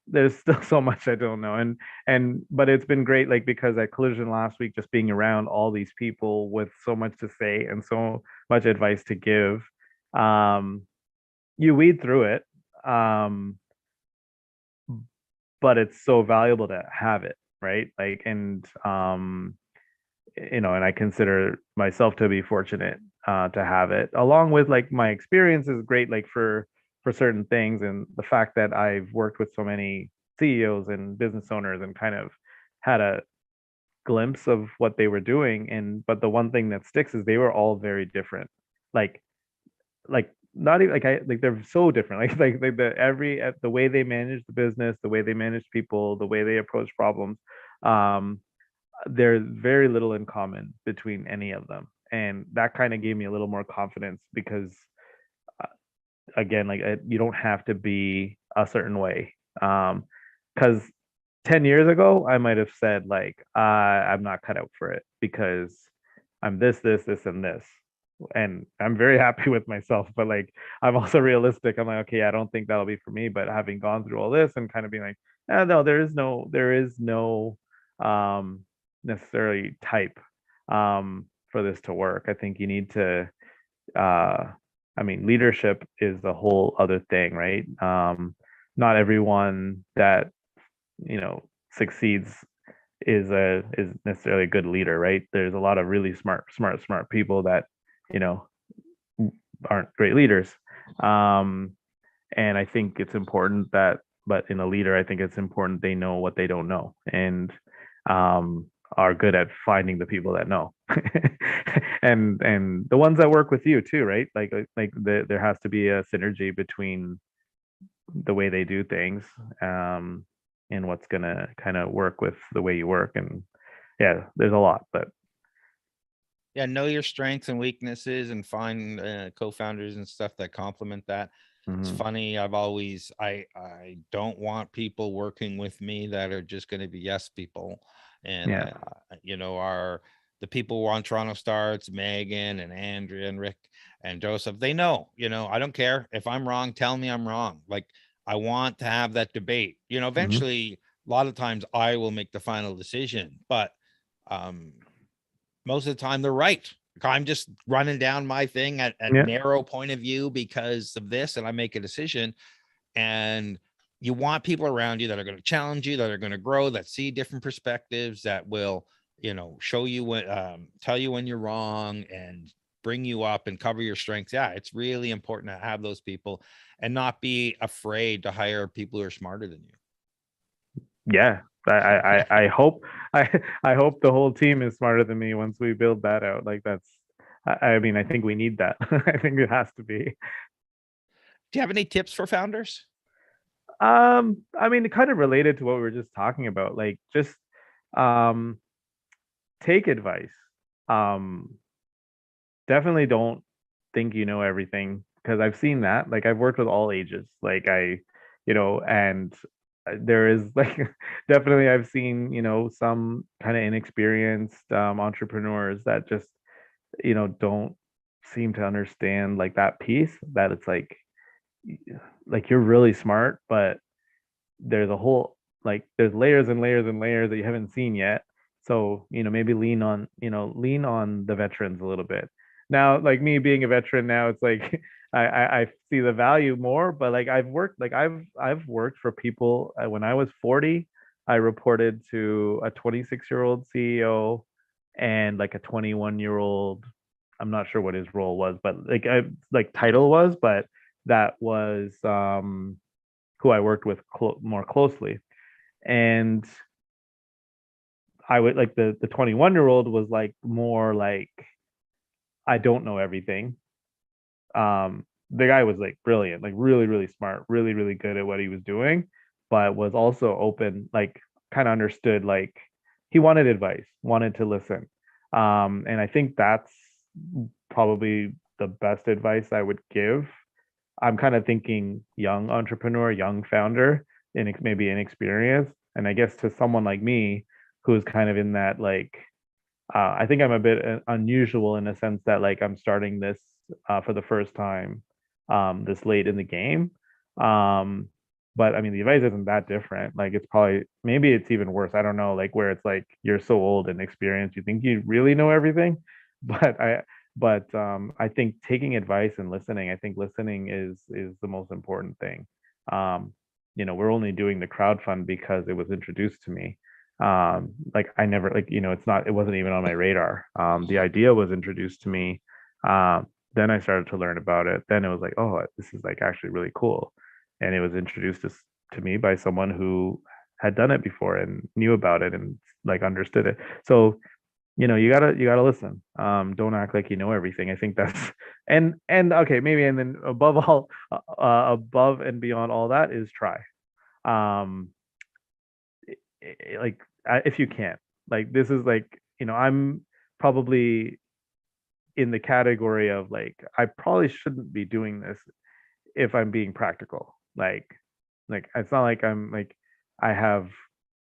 there's still so much I don't know. And but it's been great, like, because at Collision last week, just being around all these people with so much to say and so much advice to give. you weed through it. Um, but it's so valuable to have it, right? Like, and and I consider myself to be fortunate to have it, along with like my experience is great, like for certain things, and the fact that I've worked with so many CEOs and business owners and kind of had a glimpse of what they were doing. And but the one thing that sticks is they were all very different. Like not even like they're so different. Like the every the way they manage the business, the way they manage people, the way they approach problems. Um, there's very little in common between any of them, and that kind of gave me a little more confidence because uh, again, like you don't have to be a certain way. Because 10 years ago, I might have said like I'm not cut out for it because I'm this, and this. And I'm very happy with myself, but like I'm also realistic. I'm like, okay, I don't think that'll be for me. But having gone through all this and kind of being like, no, there is no um necessarily type for this to work. I think you need to uh I mean, leadership is a whole other thing, right? Not everyone that, succeeds is necessarily a good leader, right? There's a lot of really smart people that, you know, aren't great leaders. Um, and I think it's important that, but in a leader, I think it's important they know what they don't know and are good at finding the people that know. And the ones that work with you too, right? There has to be a synergy between the way they do things and what's gonna kind of work with the way you work. And yeah, there's a lot, but Yeah, know your strengths and weaknesses and find co-founders and stuff that complement that. It's mhm, funny. I don't want people working with me that are just going to be yes people. And yeah. our the people who are on Toronto Star, it's Megan and Andrea and Rick and Joseph. They know, I don't care if I'm wrong, tell me I'm wrong. Like I want to have that debate. Mhm, Eventually a lot of times I will make the final decision, but um most of the time they're right. I'm just running down my thing at a yeah. narrow point of view because of this, and I make a decision. And you want people around you that are going to challenge you, that are going to grow, that see different perspectives, that will, show you when, tell you when you're wrong and bring you up and cover your strengths. Yeah, it's really important to have those people and not be afraid to hire people who are smarter than Yeah, I hope I hope the whole team is smarter than me once we build that out. Like that's I mean, I think we need that. I think it has to be. Do you have any tips for founders? I mean, kind of related to what we were just talking about, like just um take advice. Um Definitely don't think you know everything because I've seen that. Like I've worked with all ages. And there is like definitely I've seen, some kind of inexperienced entrepreneurs that just, don't seem to understand like that piece that it's like you're really smart, but there's a whole there's layers and layers and layers that you haven't seen yet. So, maybe lean on the veterans a little bit. Now, like me being a veteran now, it's like I see the value more, but like I've worked for people when I was 40, I reported to a 26-year-old CEO and like a 21-year-old. I'm not sure what his role was, but like title was, but that was who I worked with more closely. And I would like the 21-year-old was like more like I don't know everything. The guy was like brilliant, like really, really smart, really, really good at what he was doing, but was also open, like kind of understood, like he wanted advice, wanted to listen. And I think that's probably the best advice I would give. I'm kind of thinking young entrepreneur, young founder, and maybe inexperienced. And I guess to someone like me, who's kind of in that I think I'm a bit unusual in a sense that like I'm starting this for the first time this late in the game. Um, but I mean, the advice isn't that different. Like it's probably maybe it's even worse. I don't know, like where it's like you're so old and experienced, you think you really know everything. But But I think taking advice and listening, I think listening is the most important thing. um we're only doing the crowd fund because it was introduced to me. Like I never, like, it wasn't even on my radar. The idea was introduced to me. Then I started to learn about it. Then it was like, oh, this is like actually really cool. And it was introduced to me by someone who had done it before and knew about it and like understood it. So you gotta listen. Don't act like you know everything. I think that's and okay, maybe, and then above all, above and beyond all that is try. um like, if you can, like, this is like, I'm probably in the category of like, I probably shouldn't be doing this if I'm being practical. Like it's not like I'm like, I have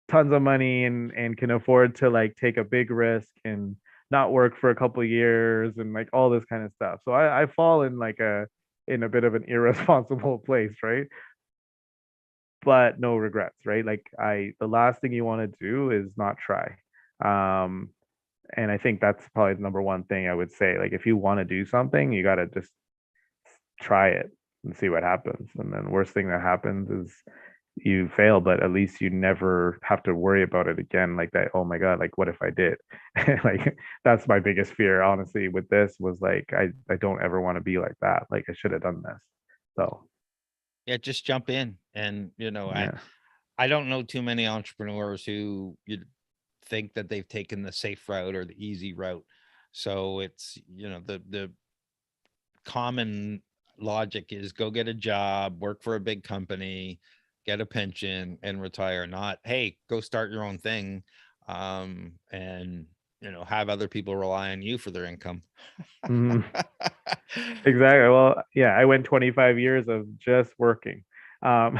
tons of money and can afford to like take a big risk and not work for a couple of years and like all this kind of stuff. So I fall in like a bit of an irresponsible place, right? But no regrets, right? Like, the last thing you want to do is not try. Um, and I think that's probably the number one thing I would say. Like, if you want to do something, you got to just try it and see what happens. And then worst thing that happens is you fail, but at least you never have to worry about it again. Like that, oh my God, like what if I did? Like, that's my biggest fear, honestly, with this was like, I don't ever want to be like that. Like, I should have done this. So Yeah, just jump in. And yeah. I don't know too many entrepreneurs who you think that they've taken the safe route or the easy route. So it's, the common logic is go get a job, work for a big company, get a pension and retire, not, hey, go start your own thing. And have other people rely on you for their income. Mhm. Exactly. Well, yeah, I went 25 years of just working. Um,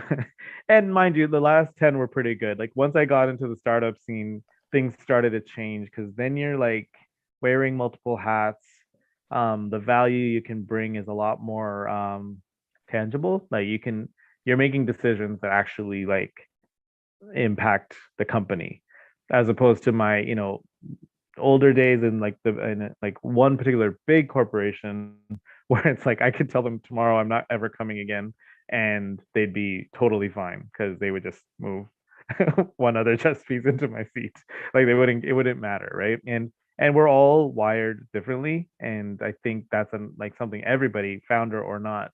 and mind you, the last 10 were pretty good. Like, once I got into the startup scene, things started to change because then you're like wearing multiple hats. The value you can bring is a lot more tangible. Like, you're making decisions that actually like impact the company, as opposed to my, older days in like like one particular big corporation where it's like I could tell them tomorrow I'm not ever coming again and they'd be totally fine because they would just move one other chess piece into my seat. Like, it wouldn't matter, right? And we're all wired differently, and I think that's like something everybody, founder or not,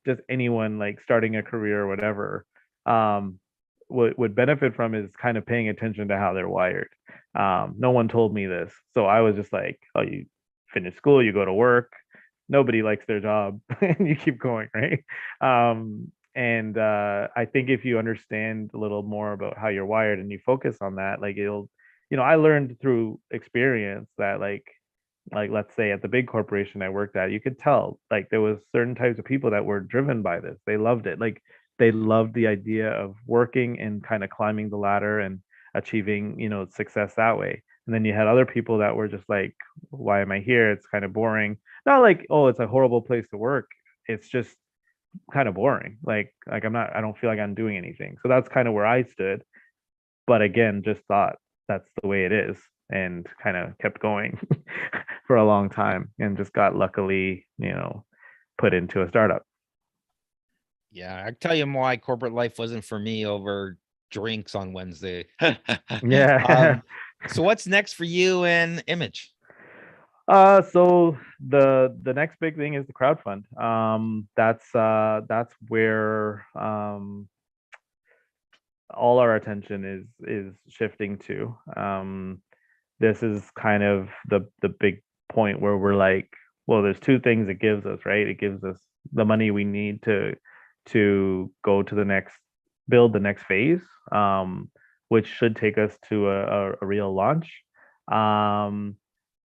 just anyone like starting a career or whatever, um would benefit from, is kind of paying attention to how they're wired. No one told me this. So I was just like, oh, you finish school, you go to work, nobody likes their job, and you keep going, right? And I think if you understand a little more about how you're wired and you focus on that, like, I learned through experience that like let's say at the big corporation I worked at, you could tell like there was certain types of people that were driven by this. They loved it. Like, they loved the idea of working and kind of climbing the ladder and achieving, success that way. And then you had other people that were just like, why am I here? It's kind of boring. Not like, oh, it's a horrible place to work. It's just kind of boring. I don't feel like I'm doing anything. So that's kind of where I stood. But again, just thought that's the way it is and kind of kept going for a long time and just got luckily, put into a startup. Yeah, I tell you why corporate life wasn't for me over drinks on Wednesday. Yeah. So what's next for you and Image? So the next big thing is the crowdfund. That's where all our attention is shifting to. This is kind of the big point where we're like, well, there's two things it gives us, right? It gives us the money we need to go to the next, build the next phase, which should take us to a real launch. Um,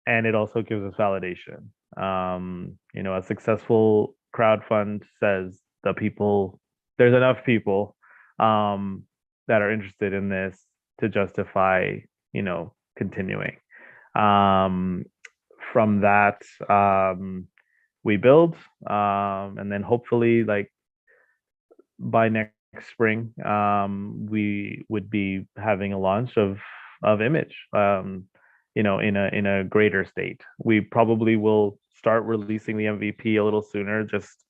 and it also gives us validation. A successful crowdfund says there's enough people um, that are interested in this to justify, continuing. Um, from that, we build, and then hopefully, like, by next spring, we would be having a launch of Image. in a greater state. We probably will start releasing the MVP a little sooner, just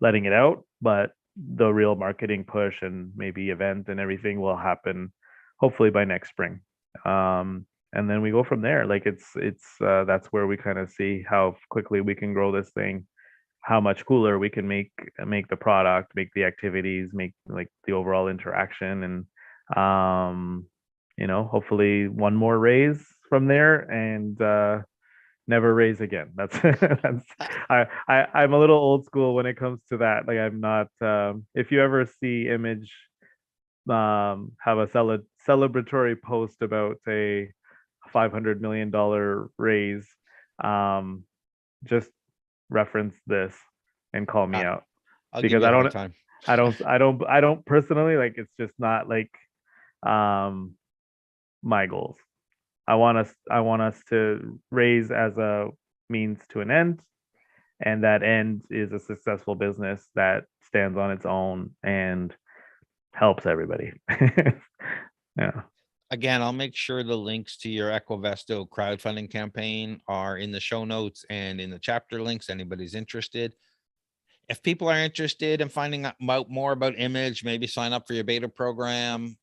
letting it out, but the real marketing push and maybe event and everything will happen hopefully by next spring. And then we go from there. Like it's that's where we kind of see how quickly we can grow this thing, how much cooler we can make the product, make the activities, make like the overall interaction, and hopefully one more raise from there, and never raise again. That's I'm a little old school when it comes to that. Like I'm not. If you ever see Ymmij have a celebratory post about a $500 million raise, just reference this and call me Uh, out, I'll give because you a hard time. I don't personally, like, it's just not like um my goals. I want us to raise as a means to an end, and that end is a successful business that stands on its own and helps everybody. Yeah. Again, I'll make sure the links to your Equivesto crowdfunding campaign are in the show notes and in the chapter links. Anybody's interested. If people are interested in finding out more about Ymmij, maybe sign up for your beta program,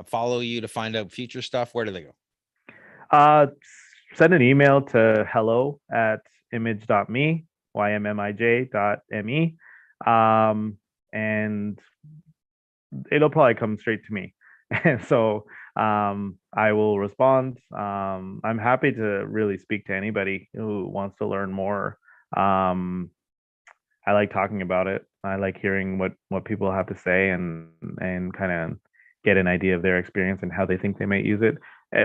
follow you to find out future stuff. Where do they go? Send an email to hello@ymmij.me, ymmij.me, and it'll probably come straight to me. And so I will respond. I'm happy to really speak to anybody who wants to learn more. I like talking about it. I like hearing what people have to say, and kind of get an idea of their experience and how they think they might use it.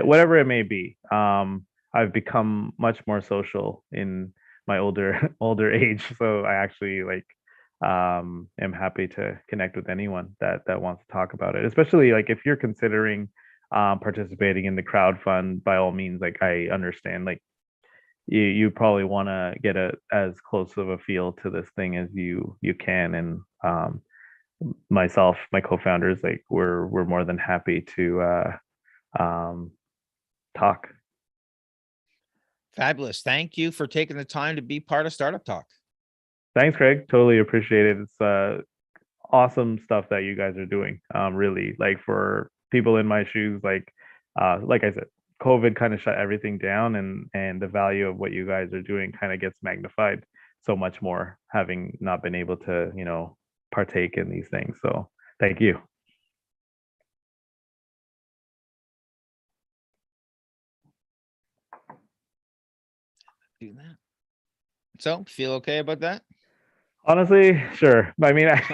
Whatever it may be. I've become much more social in my older age, so I actually like am happy to connect with anyone that wants to talk about it. Especially like if you're considering participating in the crowd fund, by all means, like I understand, like you probably want to get as close of a feel to this thing as you can, and myself, my co-founders, like we're more than happy to talk. Fabulous. Thank you for taking the time to be part of Startup Talk. Thanks, Craig. Totally appreciate it. It's awesome stuff that you guys are doing. Really, like for people in my shoes, like I said, COVID kind of shut everything down, and the value of what you guys are doing kind of gets magnified so much more, having not been able to, partake in these things. So thank you. Do that. So feel okay about that? Honestly, sure. I mean,